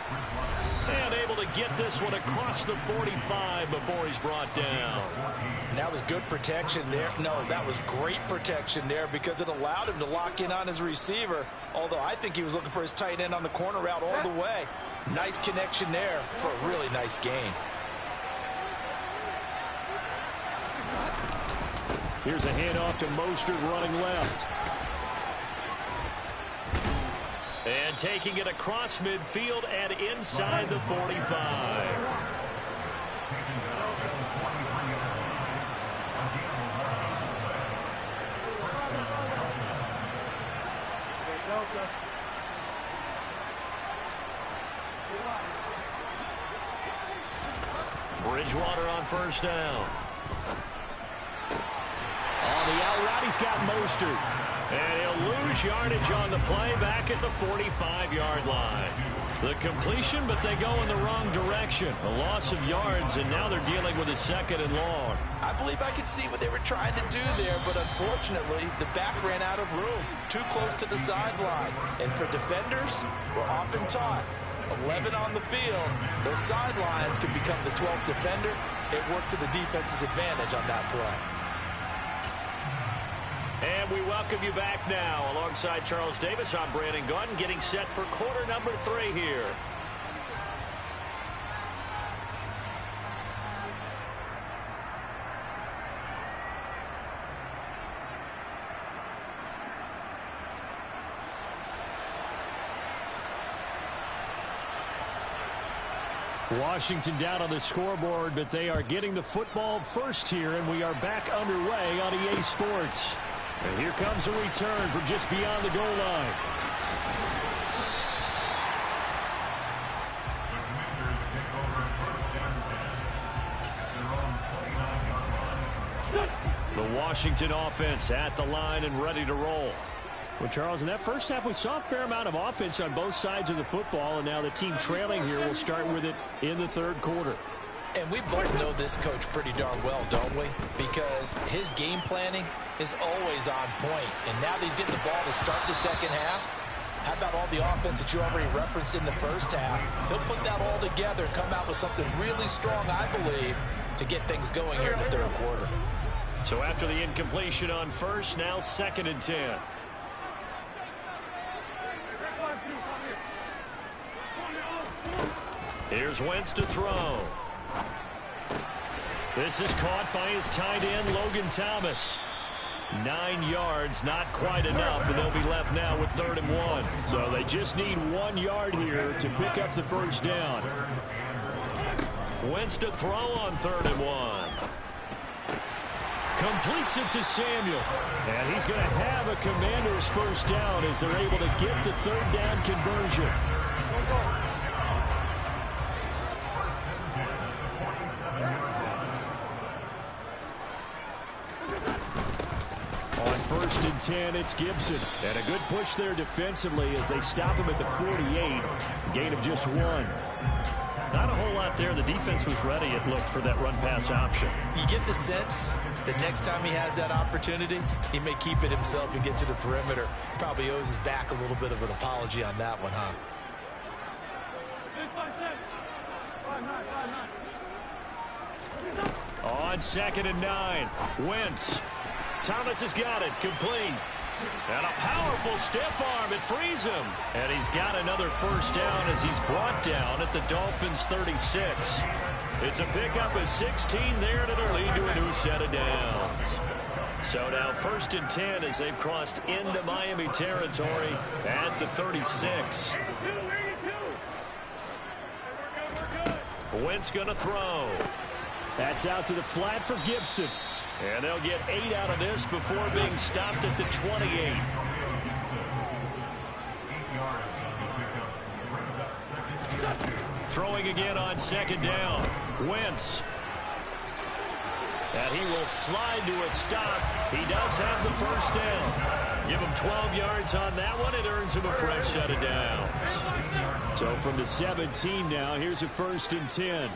And able to get this one across the 45 before he's brought down. And that was good protection there. No, that was great protection there because it allowed him to lock in on his receiver. Although I think he was looking for his tight end on the corner route all the way. Nice connection there for a really nice gain. Here's a handoff to Mostert running left. And taking it across midfield and inside the 45. Bridgewater on first down. On the out route, he's got Mostert. And he'll lose yardage on the play back at the 45-yard line. The completion, but they go in the wrong direction. A loss of yards, and now they're dealing with a 2nd and long. I believe I could see what they were trying to do there, but unfortunately, the back ran out of room. Too close to the sideline. And for defenders, we're often taught, 11 on the field, those sidelines can become the 12th defender. It worked to the defense's advantage on that play. And we welcome you back now. Alongside Charles Davis, I'm Brandon Gunn, getting set for quarter number 3 here. Washington down on the scoreboard, but they are getting the football first here, and we are back underway on EA Sports. And here comes a return from just beyond the goal line. The Washington offense at the line and ready to roll. Well, Charles, in that first half, we saw a fair amount of offense on both sides of the football, and now the team trailing here will start with it in the third quarter. And we both know this coach pretty darn well, don't we? Because his game planning is always on point. And now that he's getting the ball to start the second half, how about all the offense that you already referenced in the first half? He'll put that all together and come out with something really strong, I believe, to get things going here in the third quarter. So after the incompletion on first, now 2nd and 10. Here's Wentz to throw. This is caught by his tight end, Logan Thomas. 9 yards, not quite enough, and they'll be left now with 3rd and 1. So they just need 1 yard here to pick up the first down. Wentz to throw on 3rd and 1. Completes it to Samuel. And he's going to have a Commander's first down as they're able to get the 3rd down conversion. On 1st and 10, it's Gibson. And a good push there defensively as they stop him at the 48. Gain of just 1. Not a whole lot there. The defense was ready, it looked, for that run-pass option. You get the sense that next time he has that opportunity, he may keep it himself and get to the perimeter. Probably owes his back a little bit of an apology on that one, huh? On 2nd and 9, Wentz. Thomas has got it, complete. And a powerful stiff arm. It frees him. And he's got another first down as he's brought down at the Dolphins' 36. It's a pickup of 16 there to lead to a new set of downs. So now 1st and 10 as they've crossed into Miami territory at the 36. Wentz going to throw. That's out to the flat for Gibson. And they'll get 8 out of this before being stopped at the 28. Throwing again on 2nd down. Wentz. And he will slide to a stop. He does have the first down. Give him 12 yards on that one. It earns him a fresh set of downs. So from the 17 now, here's a 1st and 10.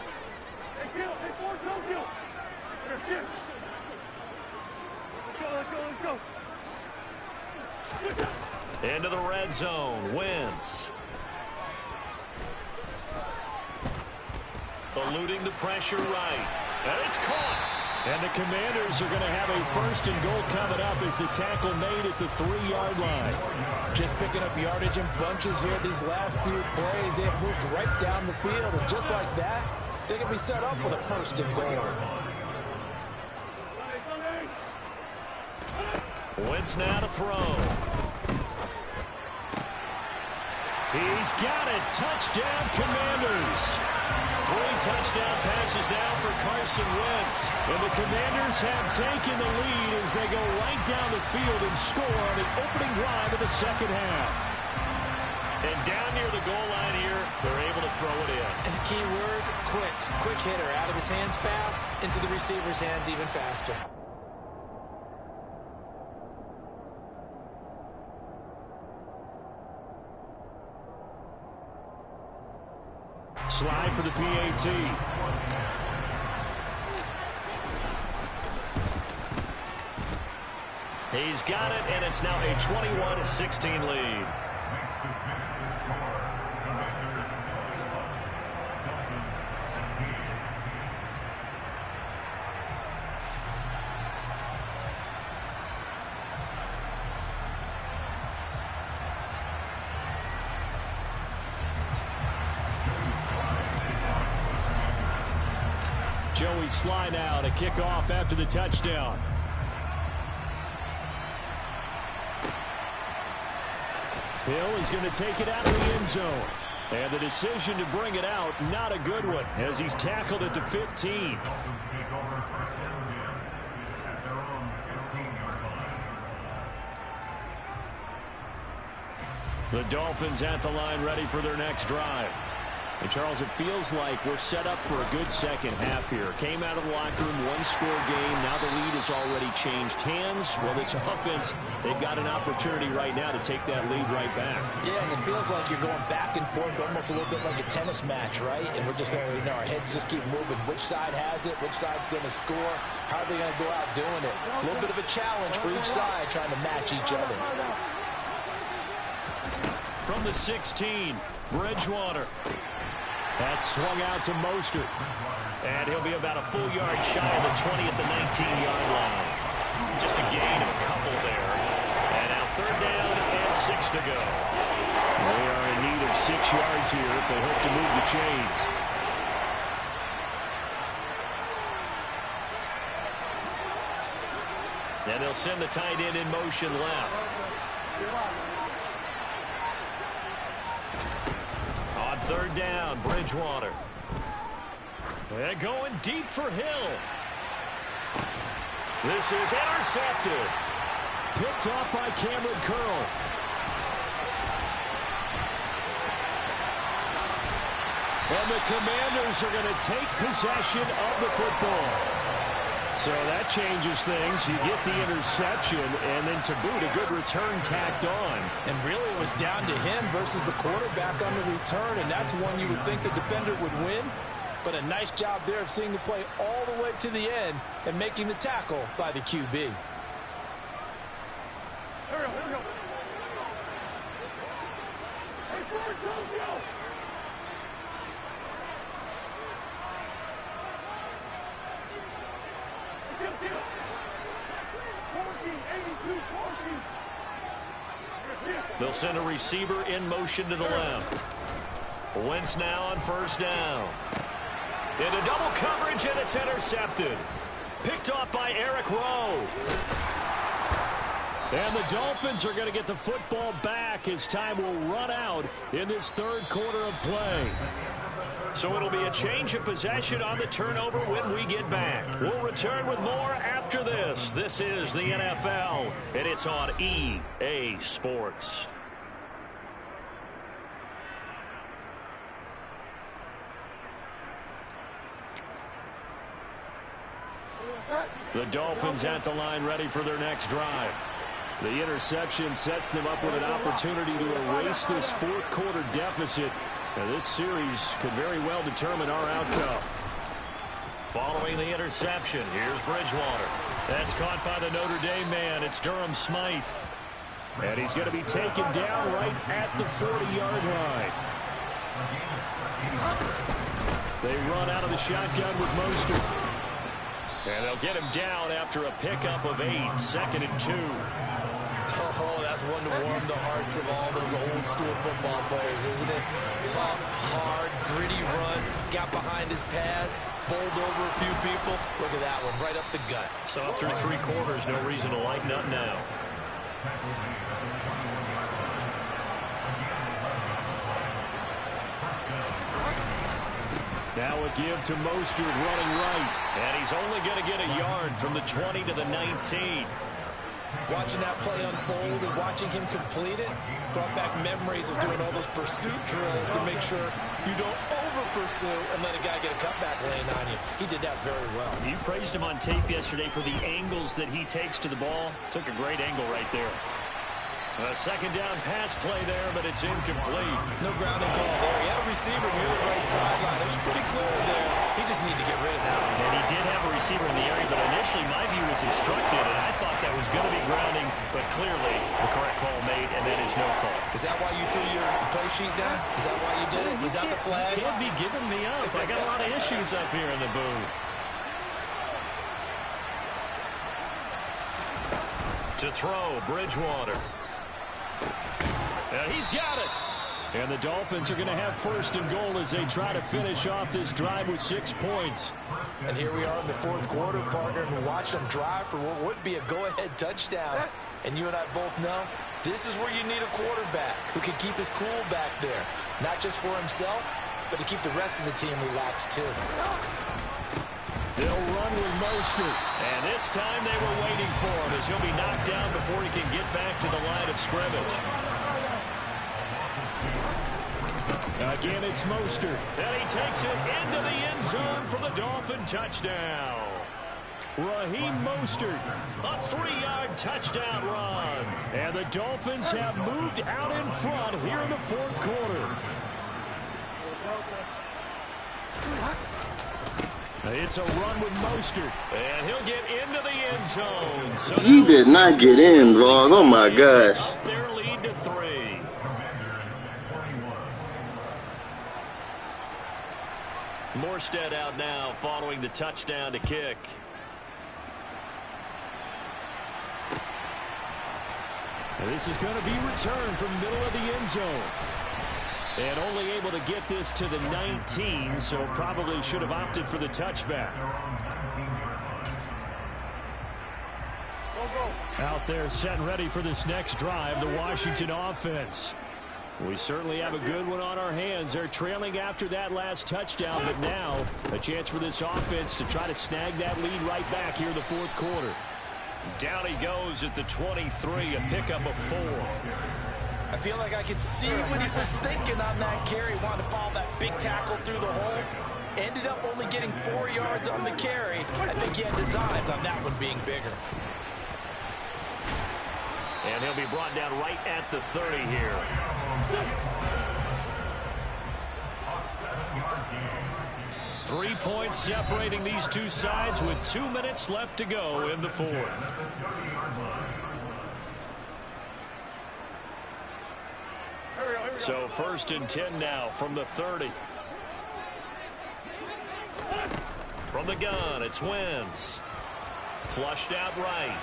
Into the red zone. Wentz. Eluding the pressure right. And it's caught. And the Commanders are going to have a 1st and goal coming up as the tackle made at the 3-yard line. Just picking up yardage in bunches here these last few plays. They have moved right down the field. And just like that, they can be set up with a 1st and goal. Wentz now to throw. He's got it. Touchdown, Commanders. 3 touchdown passes now for Carson Wentz. And the Commanders have taken the lead as they go right down the field and score on the opening drive of the 2nd half. And down near the goal line here, they're able to throw it in. And the key word, quick. Quick hitter. Out of his hands fast, into the receiver's hands even faster. Slide for the PAT. He's got it, and it's now a 21-16 lead. Joey Sly now to kick off after the touchdown. Hill is going to take it out of the end zone. And the decision to bring it out, not a good one, as he's tackled at the 15. The Dolphins at the line ready for their next drive. And Charles, it feels like we're set up for a good second half here. Came out of the locker room, one-score game. Now the lead has already changed hands. Well, this offense, they've got an opportunity right now to take that lead right back. Yeah, and it feels like you're going back and forth almost a little bit like a tennis match, right? And we're just, our heads just keep moving. Which side has it? Which side's going to score? How are they going to go out doing it? A little bit of a challenge for each side trying to match each other. From the 16, Bridgewater. That's swung out to Mostert. And he'll be about a full yard shy of the 20 at the 19-yard line. Just a gain of a couple there. And now 3rd down and 6 to go. They are in need of 6 yards here if they hope to move the chains. And they'll send the tight end in motion left. On 3rd down, Bridgewater. And going deep for Hill. This is intercepted. Picked off by Cameron Curl. And the Commanders are going to take possession of the football. So that changes things. You get the interception, and then to boot, a good return tacked on. And really it was down to him versus the quarterback on the return, and that's one you would think the defender would win. But a nice job there of seeing the play all the way to the end and making the tackle by the QB. Here we go, here we go. Hey, forward, go! They'll send a receiver in motion to the left. Wentz now on first down. Into double coverage, and it's intercepted. Picked off by Eric Rowe. And the Dolphins are going to get the football back as time will run out in this third quarter of play. So it'll be a change of possession on the turnover when we get back. We'll return with more after this. This is the NFL, and it's on EA Sports. The Dolphins at the line ready for their next drive. The interception sets them up with an opportunity to erase this fourth quarter deficit. Now, this series could very well determine our outcome. Following the interception, here's Bridgewater. That's caught by the Notre Dame man. It's Durham Smythe. And he's going to be taken down right at the 40-yard line. They run out of the shotgun with Mostert. And they'll get him down after a pickup of 8, 2nd and 2. Oh, that's one to warm the hearts of all those old-school football players, isn't it? Tough, hard, gritty run. Got behind his pads, bowled over a few people. Look at that one, right up the gut. So up through 3 quarters, no reason to lighten up now. Now a give to Mostert running right. And he's only going to get a yard from the 20 to the 19. Watching that play unfold and watching him complete it brought back memories of doing all those pursuit drills to make sure you don't over-pursue and let a guy get a cutback lane on you. He did that very well. You praised him on tape yesterday for the angles that he takes to the ball. Took a great angle right there. A second down pass play there, but it's incomplete. No grounding call there. He had a receiver near the right sideline. It was pretty clear there. He just needed to get rid of that one. And he did have a receiver in the area, but initially my view was obstructed, and I thought that was going to be grounding, but clearly the correct call made, and that is no call. Is that why you threw your play sheet down? Is that why you did it? Is that the flag? You can't be giving me up. I got a lot of issues up here in the booth. To throw, Bridgewater. And he's got it. And the Dolphins are going to have first and goal as they try to finish off this drive with 6 points. And here we are in the fourth quarter, partner, and we watch them drive for what would be a go-ahead touchdown. And you and I both know this is where you need a quarterback who can keep his cool back there. Not just for himself, but to keep the rest of the team relaxed too. They'll run with Mostert. And this time they were waiting for him as he'll be knocked down before he can get back to the line of scrimmage. Again, it's Mostert. And he takes it into the end zone for the Dolphin touchdown. Raheem Mostert, a 3-yard touchdown run. And the Dolphins have moved out in front here in the fourth quarter. It's a run with Mostert. And he'll get into the end zone. So he did not get in, dog. Oh, my gosh. Up their lead to 3. Morstead out now following the touchdown to kick. And this is going to be returned from the middle of the end zone. And only able to get this to the 19, so probably should have opted for the touchback. Out there set and ready for this next drive, the Washington offense. We certainly have a good one on our hands. They're trailing after that last touchdown, but now a chance for this offense to try to snag that lead right back here in the fourth quarter. Down he goes at the 23, a pickup of 4. I feel like I could see what he was thinking on that carry. Wanted to follow that big tackle through the hole. Ended up only getting 4 yards on the carry. I think he had designs on that one being bigger. And he'll be brought down right at the 30 here. 3 points separating these two sides with 2 minutes left to go in the fourth. So first and 10 now from the 30. From the gun, it's Wentz. Flushed out right.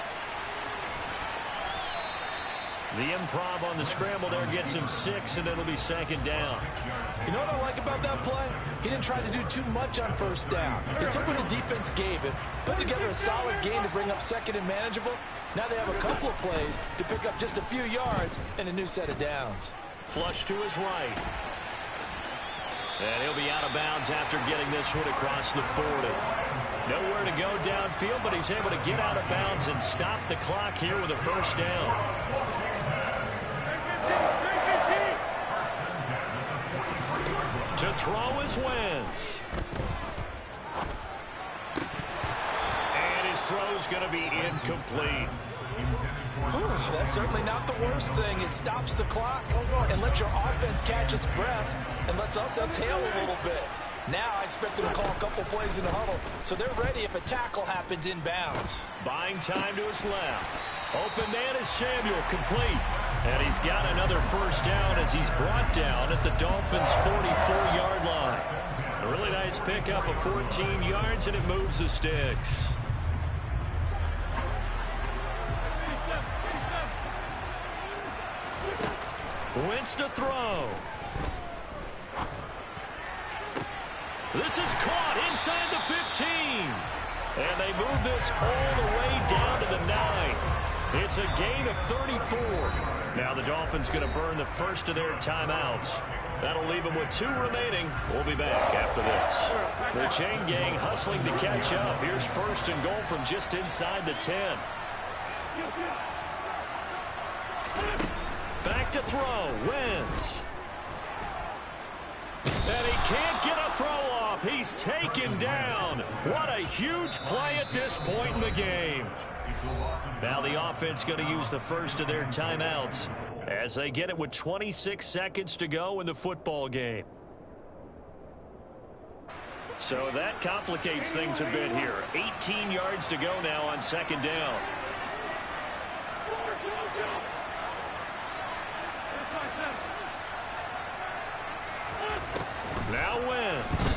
The improv on the scramble there gets him 6, and it'll be second down. You know what I like about that play? He didn't try to do too much on first down. He took what the defense gave him, put together a solid game to bring up second and manageable. Now they have a couple of plays to pick up just a few yards and a new set of downs. Flush to his right. And he'll be out of bounds after getting this one across the 40. Nowhere to go downfield, but he's able to get out of bounds and stop the clock here with a first down. To throw is Wentz. And his throw's going to be incomplete. That's certainly not the worst thing. It stops the clock and lets your offense catch its breath and lets us exhale a little bit. Now I expect them to call a couple plays in the huddle, so they're ready if a tackle happens inbounds. Buying time to his left. Open man is Samuel, complete. And he's got another first down as he's brought down at the Dolphins' 44-yard line. A really nice pickup of 14 yards, and it moves the sticks. Wentz to throw. This is caught inside the 15. And they move this all the way down to the 9. It's a gain of 34. Now the Dolphins going to burn the first of their timeouts. That'll leave them with 2 remaining. We'll be back after this. The chain gang hustling to catch up. Here's first and goal from just inside the 10. Back to throw. Wentz. And he can't get a throw off. He's taken down. What a huge play at this point in the game. Now the offense going to use the first of their timeouts as they get it with 26 seconds to go in the football game. So that complicates things a bit here. 18 yards to go now on second down. Now Wentz.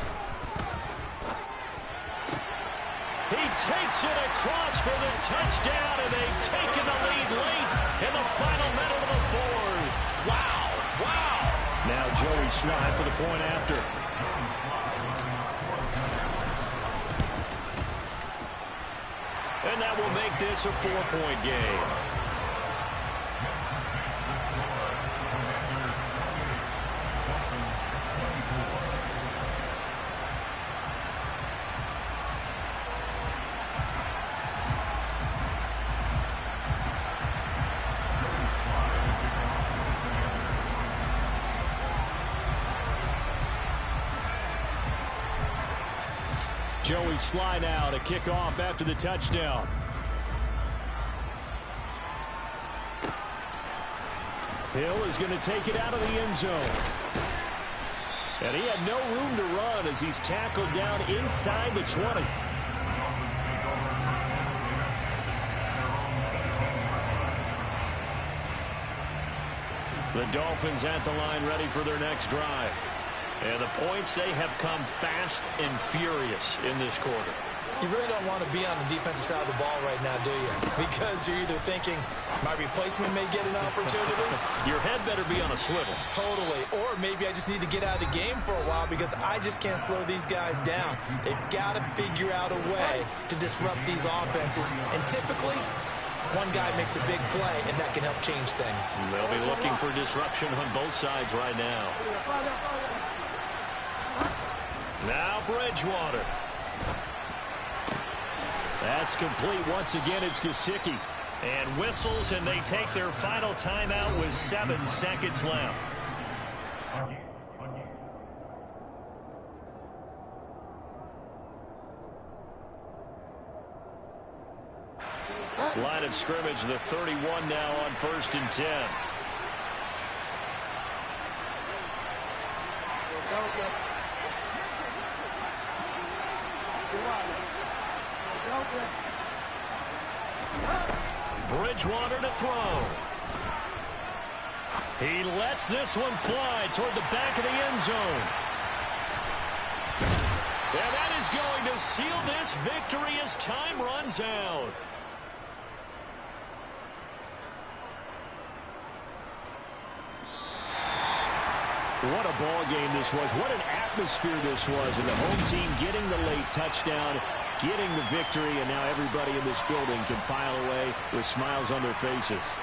He takes it across for the touchdown, and they've taken the lead late in the final minute of the 4th. Wow, wow. Now Joey Slye for the point after. And that will make this a 4-point game. Joey Slye now to kick off after the touchdown. Hill is going to take it out of the end zone. And he had no room to run as he's tackled down inside the 20. The Dolphins at the line ready for their next drive. And the points, they have come fast and furious in this quarter. You really don't want to be on the defensive side of the ball right now, do you? Because you're either thinking, my replacement may get an opportunity. Your head better be on a swivel. Totally. Or maybe I just need to get out of the game for a while because I just can't slow these guys down. They've got to figure out a way to disrupt these offenses. And typically, one guy makes a big play, and that can help change things. They'll be looking for disruption on both sides right now. Now Bridgewater. That's complete. Once again, it's Gesicki. And whistles, and they take their final timeout with 7 seconds left. Line of scrimmage, the 31 now on 1st and 10. Bridgewater to throw. He lets this one fly toward the back of the end zone. And that is going to seal this victory as time runs out. What a ball game this was. What an atmosphere this was. And the home team getting the late touchdown, getting the victory, and now everybody in this building can file away with smiles on their faces.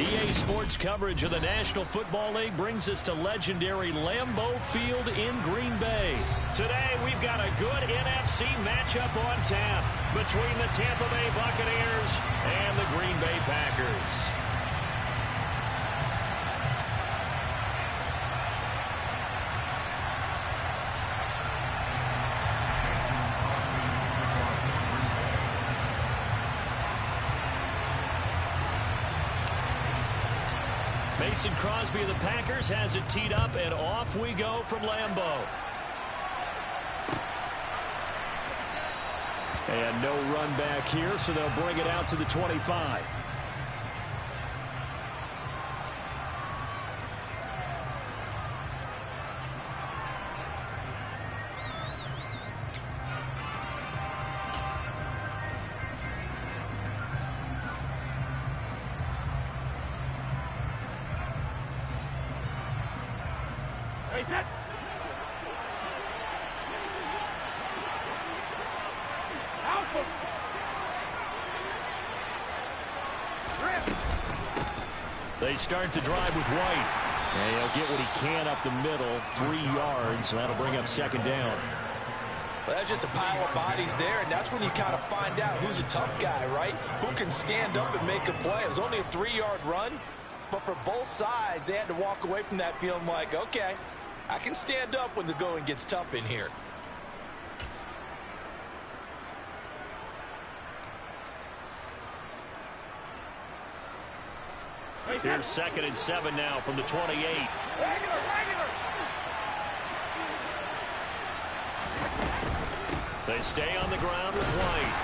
EA Sports coverage of the National Football League brings us to legendary Lambeau Field in Green Bay. Today, we've got a good NFC matchup on tap between the Tampa Bay Buccaneers and the Green Bay Packers. Mason Crosby of the Packers has it teed up, and off we go from Lambeau. And no run back here, so they'll bring it out to the 25. They start the drive with White. And he'll get what he can up the middle, 3 yards, and that'll bring up second down. Well, that's just a pile of bodies there, and that's when you kind of find out who's a tough guy, right? Who can stand up and make a play. It was only a 3-yard run, but for both sides, they had to walk away from that feeling like, okay, I can stand up when the going gets tough in here. Here's 2nd and 7 now from the 28. They stay on the ground with White.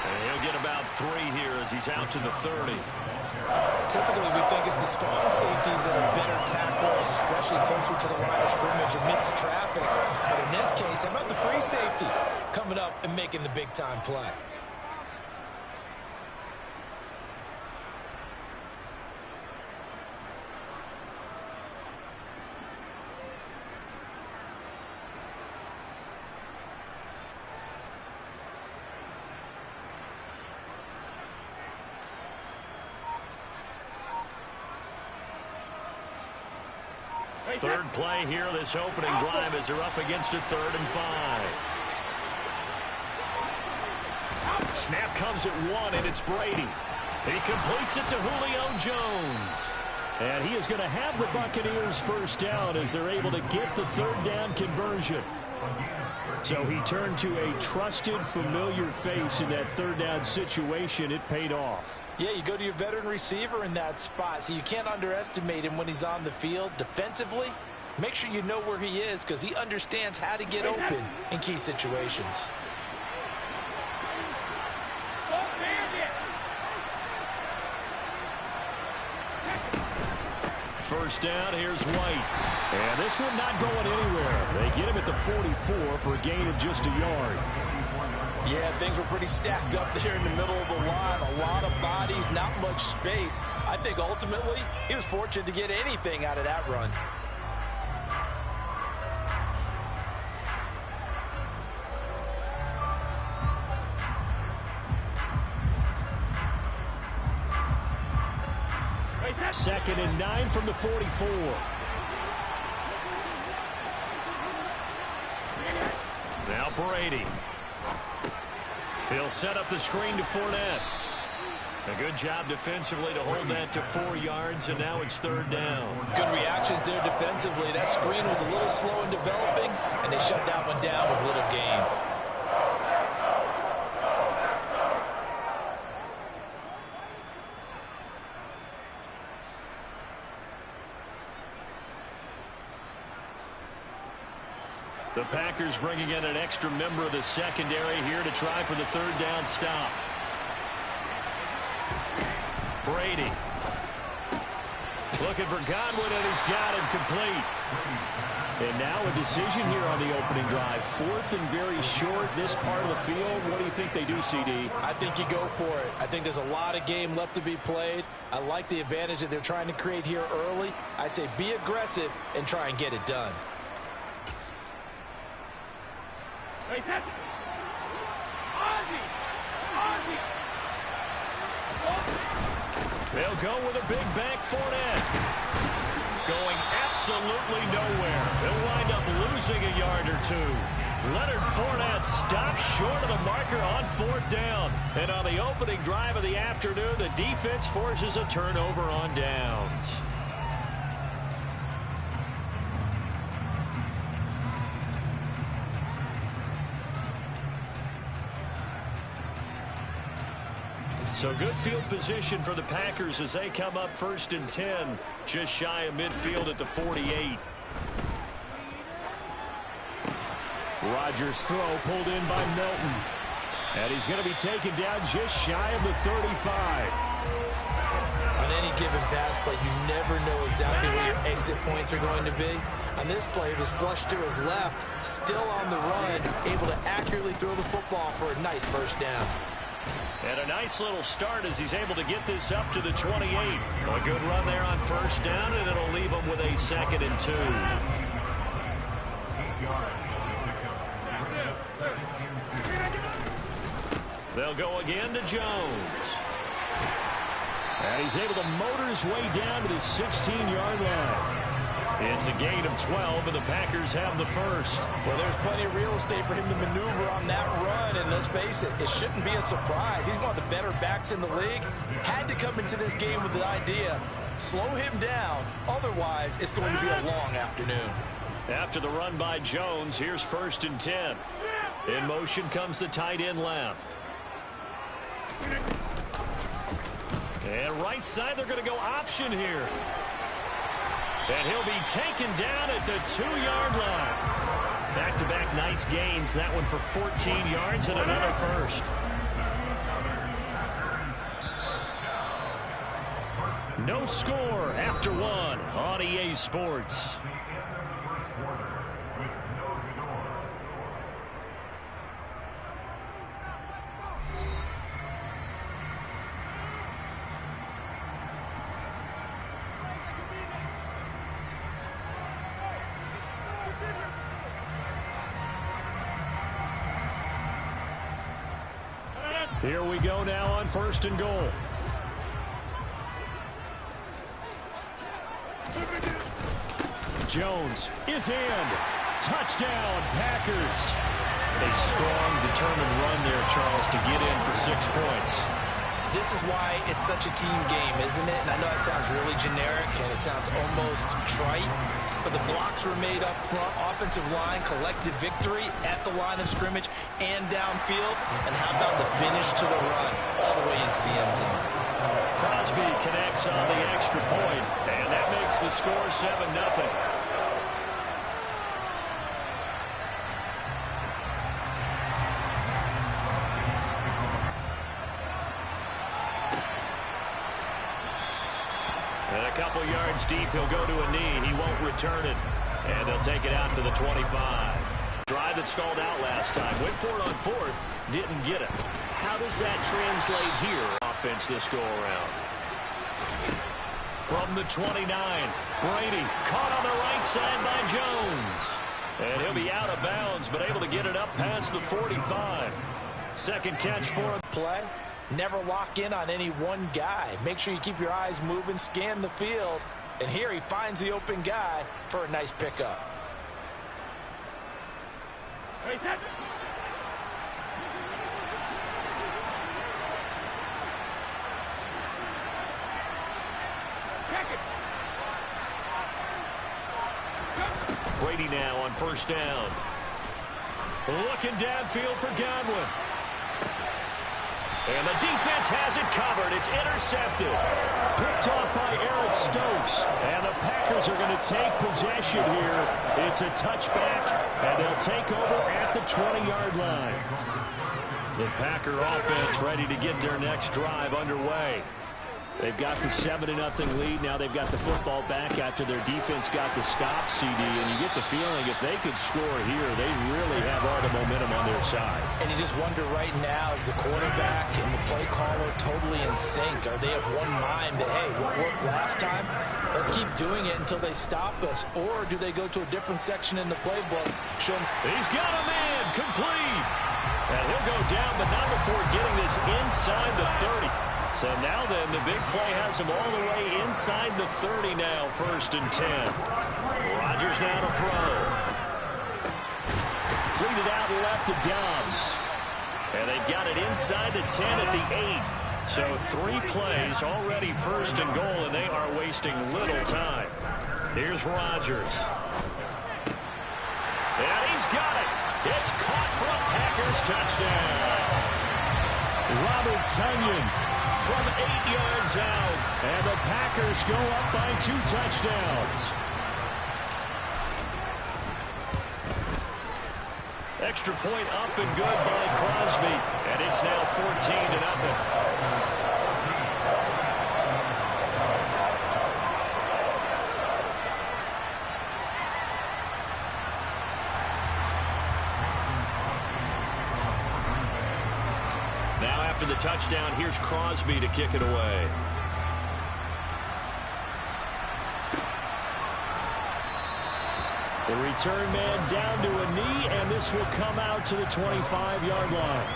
And he'll get about 3 here as he's out to the 30. Typically, we think it's the strong safeties that are better tacklers, especially closer to the line of scrimmage amidst traffic. But in this case, how about the free safety coming up and making the big-time play? Third play here, this opening drive, as they're up against a 3rd and 5. Snap comes at 1, and it's Brady. He completes it to Julio Jones. And he is going to have the Buccaneers first down as they're able to get the 3rd down conversion. So he turned to a trusted, familiar face in that 3rd down situation. It paid off. Yeah, you go to your veteran receiver in that spot, so you can't underestimate him when he's on the field. Defensively, make sure you know where he is because he understands how to get open in key situations. First down, here's White. And this one not going anywhere. They get him at the 44 for a gain of just a yard. Yeah, things were pretty stacked up there in the middle of the line. A lot of bodies, not much space. I think ultimately he was fortunate to get anything out of that run. Second and 9 from the 44. Now Brady. He'll set up the screen to Fournette. A good job defensively to hold that to 4 yards, and now it's 3rd down. Good reactions there defensively. That screen was a little slow in developing, and they shut that one down with little gain. The Packers bringing in an extra member of the secondary here to try for the 3rd down stop. Brady. Looking for Godwin, and he's got him complete. And now a decision here on the opening drive. 4th and very short, this part of the field. What do you think they do, CD? I think you go for it. I think there's a lot of game left to be played. I like the advantage that they're trying to create here early. I say be aggressive and try and get it done. They'll go with a big bank Fournette. Going absolutely nowhere. They'll wind up losing a yard or 2. Leonard Fournette stops short of the marker on 4th down. And on the opening drive of the afternoon, the defense forces a turnover on downs. So good field position for the Packers as they come up 1st and 10, just shy of midfield at the 48. Rodgers' throw pulled in by Milton. And he's going to be taken down just shy of the 35. On any given pass play, you never know exactly where your exit points are going to be. On this play, it was flushed to his left, still on the run, able to accurately throw the football for a nice 1st down. And a nice little start as he's able to get this up to the 28. A good run there on 1st down, and it'll leave him with a 2nd and 2. They'll go again to Jones. And he's able to motor his way down to the 16-yard line. It's a gain of 12, and the Packers have the 1st. Well, there's plenty of real estate for him to maneuver on that run, and let's face it, it shouldn't be a surprise. He's one of the better backs in the league. Had to come into this game with the idea, slow him down, otherwise it's going to be a long afternoon. After the run by Jones, here's 1st and 10. In motion comes the tight end left. And right side, they're going to go option here. And he'll be taken down at the 2-yard line. Back-to-back nice gains. That one for 14 yards and another 1st. No score after 1 on EA Sports. Here we go now on 1st and goal. Jones is in. Touchdown, Packers. A strong, determined run there, Charles, to get in for 6 points. This is why it's such a team game, isn't it? And I know it sounds really generic and it sounds almost trite, but the blocks were made up front, offensive line, collective victory at the line of scrimmage and downfield. And how about the finish to the run all the way into the end zone? Crosby connects on the extra point, and that makes the score 7-0. And a couple yards deep, he'll go to a knee. He won't return it, and they'll take it out to the 25. Drive that stalled out last time. Went for it on 4th, didn't get it. How does that translate here? Offense this go-around. From the 29, Brady caught on the right side by Jones. And he'll be out of bounds, but able to get it up past the 45. Second catch for him. Play. Never lock in on any one guy. Make sure you keep your eyes moving, scan the field. And here he finds the open guy for a nice pickup. Brady now on first down. Looking downfield for Godwin. And the defense has it covered. It's intercepted. Picked off by Eric Stokes. And the Packers are going to take possession here. It's a touchback, and they'll take over at the 20-yard line. The Packer offense ready to get their next drive underway. They've got the 7-0 lead. Now they've got the football back after their defense got the stop, CD. And you get the feeling if they could score here, they really have all the momentum on their side. And you just wonder right now, is the quarterback and the play caller totally in sync? Are they of one mind that, hey, what worked last time? Let's keep doing it until they stop us. Or do they go to a different section in the playbook? Show them. He's got a man complete. And he'll go down, but not before getting this inside the 30. So now then, the big play has him all the way inside the 30 now, 1st and 10. Rodgers now to throw. Completed out left to Dobbs. And they've got it inside the 10 at the 8. So 3 plays already 1st and goal, and they are wasting little time. Here's Rodgers. And he's got it. It's caught for a Packers touchdown. Robert Tonyan from 8 yards out, and the Packers go up by 2 touchdowns. Extra point up and good by Crosby, and it's now 14-0. Now after the touchdown, here's Crosby to kick it away. The return man down to a knee, and this will come out to the 25-yard line.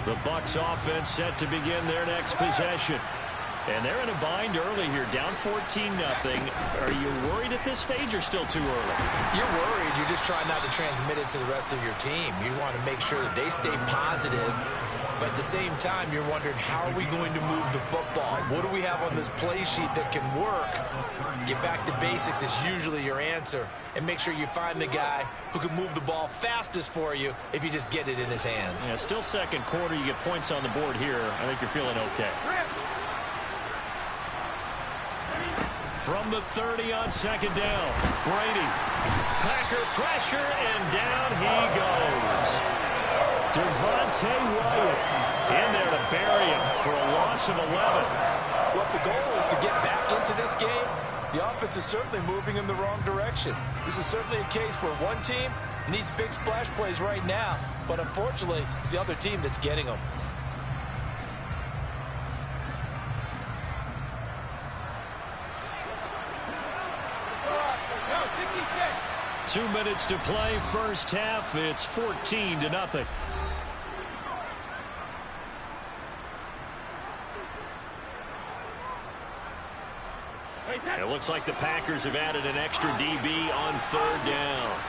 The Bucs offense set to begin their next possession. And they're in a bind early here, down 14-0. Are you worried at this stage or still too early? You're worried. You're just trying not to transmit it to the rest of your team. You want to make sure that they stay positive. But at the same time, you're wondering, how are we going to move the football? What do we have on this play sheet that can work? Get back to basics is usually your answer. And make sure you find the guy who can move the ball fastest for you if you just get it in his hands. Yeah, still second quarter. You get points on the board here. I think you're feeling okay. From the 30 on second down, Brady. Packer pressure, and down he goes. Devontae Wyatt in there to bury him for a loss of 11. Well, if the goal is to get back into this game, the offense is certainly moving in the wrong direction. This is certainly a case where one team needs big splash plays right now, but unfortunately, it's the other team that's getting them. 2 minutes to play, first half. It's 14-0. looks like the Packers have added an extra DB on 3rd down.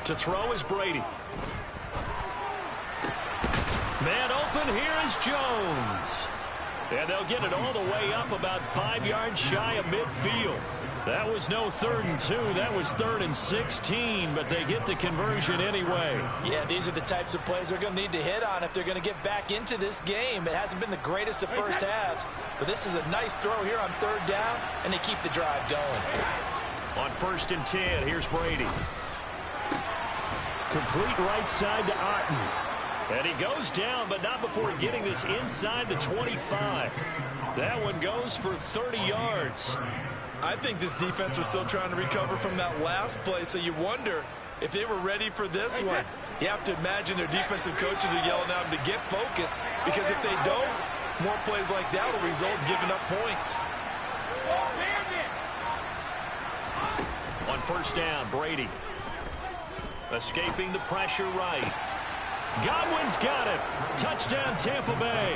To throw is Brady. Man open, here is Jones. And they'll get it all the way up about 5 yards shy of midfield. That was no 3rd and 2. That was 3rd and 16, but they get the conversion anyway. Yeah, these are the types of plays they're going to need to hit on if they're going to get back into this game. It hasn't been the greatest of first halves, but this is a nice throw here on 3rd down, and they keep the drive going. On 1st and 10, here's Brady. Complete right side to Otten. And he goes down, but not before getting this inside the 25. That one goes for 30 yards. I think this defense was still trying to recover from that last play, so you wonder if they were ready for this one. You have to imagine their defensive coaches are yelling at them to get focused, because if they don't, more plays like that will result in giving up points. On 1st down, Brady. Escaping the pressure right. Godwin's got it. Touchdown, Tampa Bay.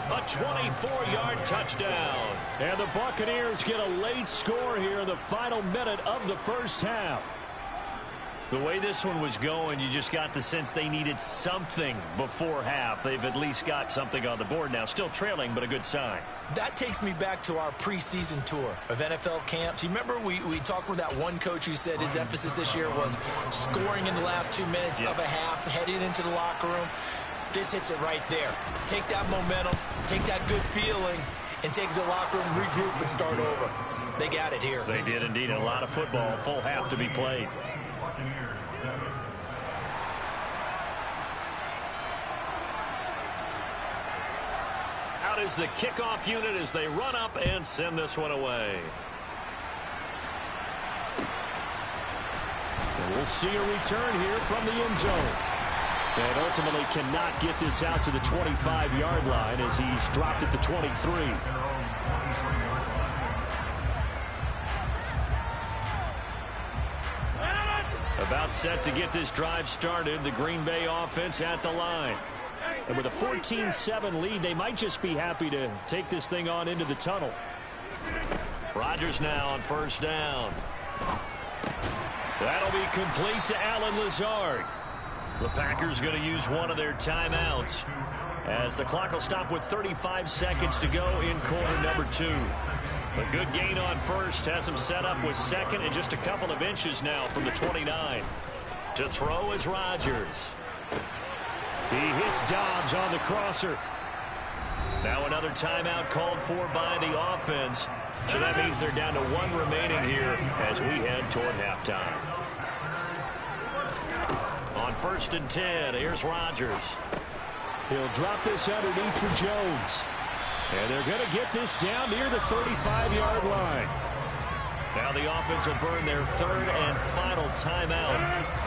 A 24-yard touchdown. And the Buccaneers get a late score here in the final minute of the first half. The way this one was going, you just got the sense they needed something before half. They've at least got something on the board now. Still trailing, but a good sign. That takes me back to our preseason tour of NFL camps. You remember we talked with that one coach who said his emphasis this year was scoring in the last 2 minutes of a half, heading into the locker room. This hits it right there. Take that momentum, take that good feeling, and take it to the locker room, regroup, and start over. They got it here. They did indeed. A lot of football, full half to be played. Out is the kickoff unit as they run up and send this one away. And we'll see a return here from the end zone. And ultimately cannot get this out to the 25-yard line as he's dropped at the 23. About set to get this drive started. The Green Bay offense at the line. And with a 14-7 lead, they might just be happy to take this thing on into the tunnel. Rodgers now on 1st down. That'll be complete to Allen Lazard. The Packers going to use one of their timeouts as the clock will stop with 35 seconds to go in quarter number 2. A good gain on 1st has him set up with 2nd and just a couple of inches now from the 29. To throw is Rodgers. He hits Dobbs on the crosser. Now another timeout called for by the offense. So that means they're down to 1 remaining here as we head toward halftime. On 1st and 10, here's Rodgers. He'll drop this underneath for Jones. And they're going to get this down near the 35-yard line. Now the offense will burn their 3rd and final timeout.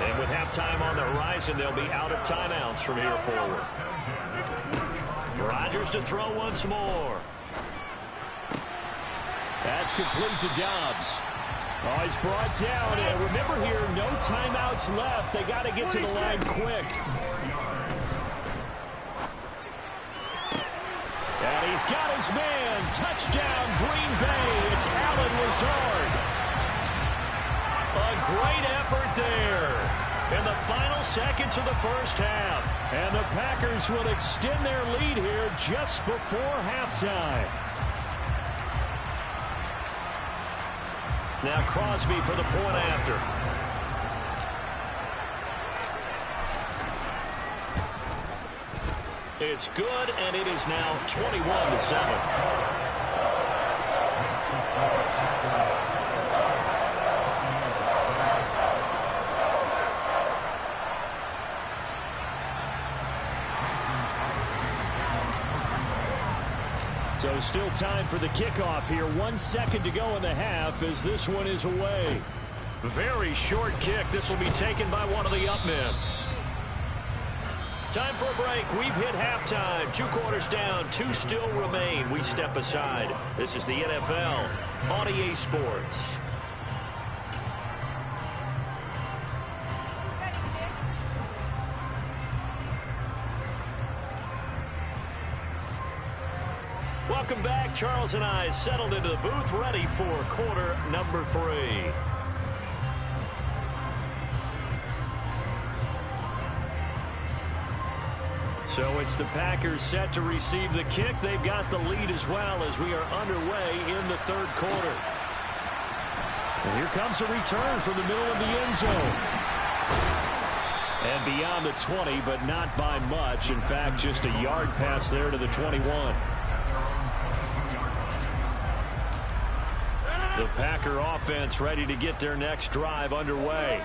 And with halftime on the horizon, they'll be out of timeouts from here forward. Rodgers to throw once more. That's complete to Dobbs. Oh, he's brought down. And remember here, no timeouts left. They got to get to the line quick. And he's got his man. Touchdown, Green Bay. It's Allen Lazard. A great effort there in the final seconds of the first half. And the Packers will extend their lead here just before halftime. Now Crosby for the point after. It's good, and it is now 21-7. So still time for the kickoff here. 1 second to go in the half as this one is away. Very short kick. This will be taken by one of the up men. Time for a break. We've hit halftime. 2 quarters down. 2 still remain. We step aside. This is the NFL on EA Sports. Welcome back. Charles and I settled into the booth, ready for quarter number 3. So it's the Packers set to receive the kick. They've got the lead as well as we are underway in the third quarter. And here comes a return from the middle of the end zone. And beyond the 20, but not by much. In fact, just a yard pass there to the 21. The Packer offense ready to get their next drive underway.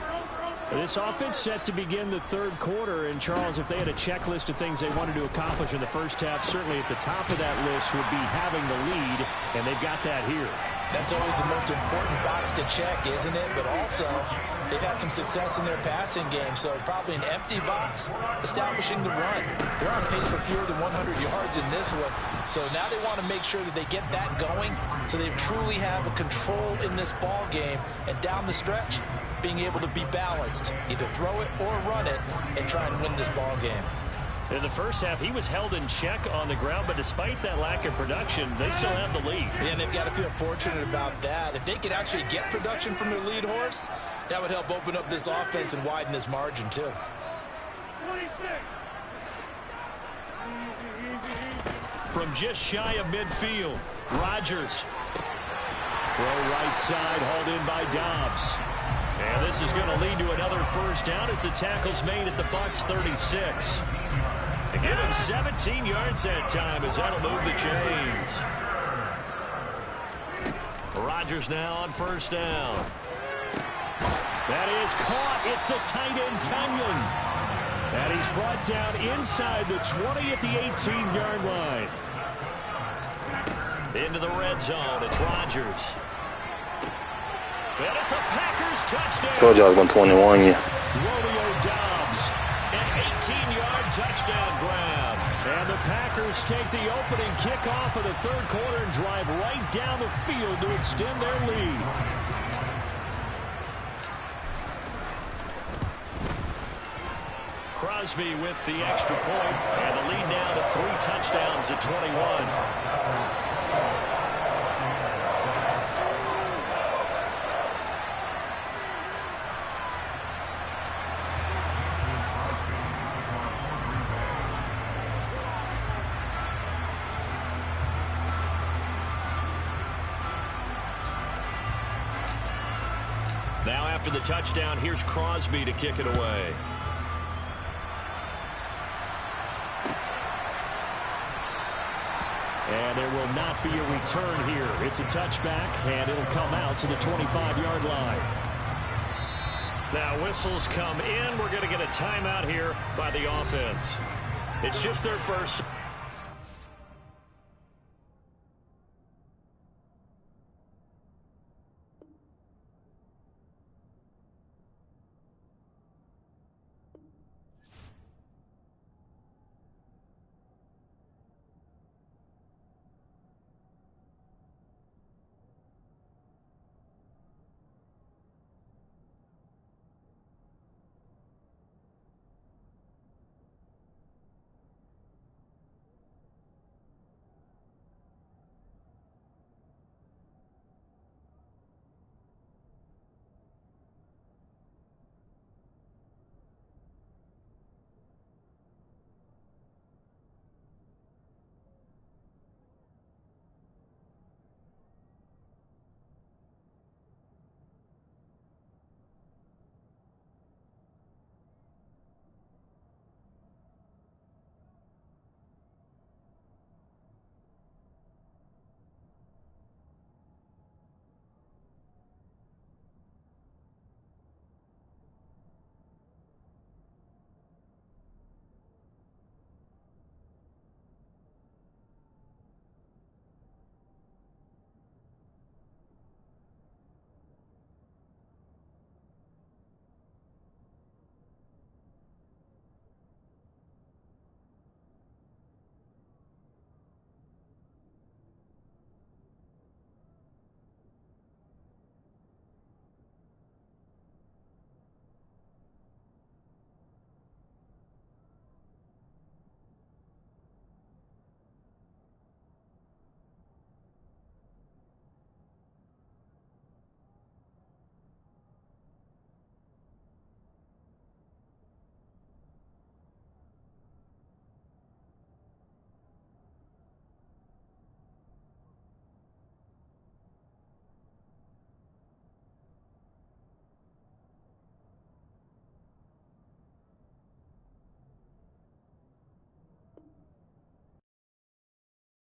This offense set to begin the third quarter. And, Charles, if they had a checklist of things they wanted to accomplish in the first half, certainly at the top of that list would be having the lead, and they've got that here. That's always the most important box to check, isn't it? But also, they've had some success in their passing game, so probably an empty box establishing the run. They're on pace for fewer than 100 yards in this one, so now they want to make sure that they get that going so they truly have a control in this ball game, and down the stretch, being able to be balanced, either throw it or run it, and try and win this ball game. In the first half, he was held in check on the ground, but despite that lack of production, they still have the lead. Yeah, and they've got to feel fortunate about that. If they could actually get production from their lead horse, that would help open up this offense and widen this margin, too. From just shy of midfield, Rodgers. Throw right side, hauled in by Dobbs. And this is going to lead to another first down as the tackle's made at the Bucs 36. They give him 17 yards that time as that'll move the chains. Rodgers now on first down. That is caught. It's the tight end, Tunyon. And he's brought down inside the 20 at the 18-yard line. Into the red zone. It's Rodgers. And it's a Packers touchdown. Told you I was going to 21 you. Romeo Dobbs, an 18-yard touchdown grab. And the Packers take the opening kickoff of the third quarter and drive right down the field to extend their lead. Crosby with the extra point, and the lead now to 3 touchdowns at 21. Now after the touchdown, here's Crosby to kick it away. And there will not be a return here. It's a touchback, and it'll come out to the 25-yard line. Now whistles come in. We're going to get a timeout here by the offense. It's just their first.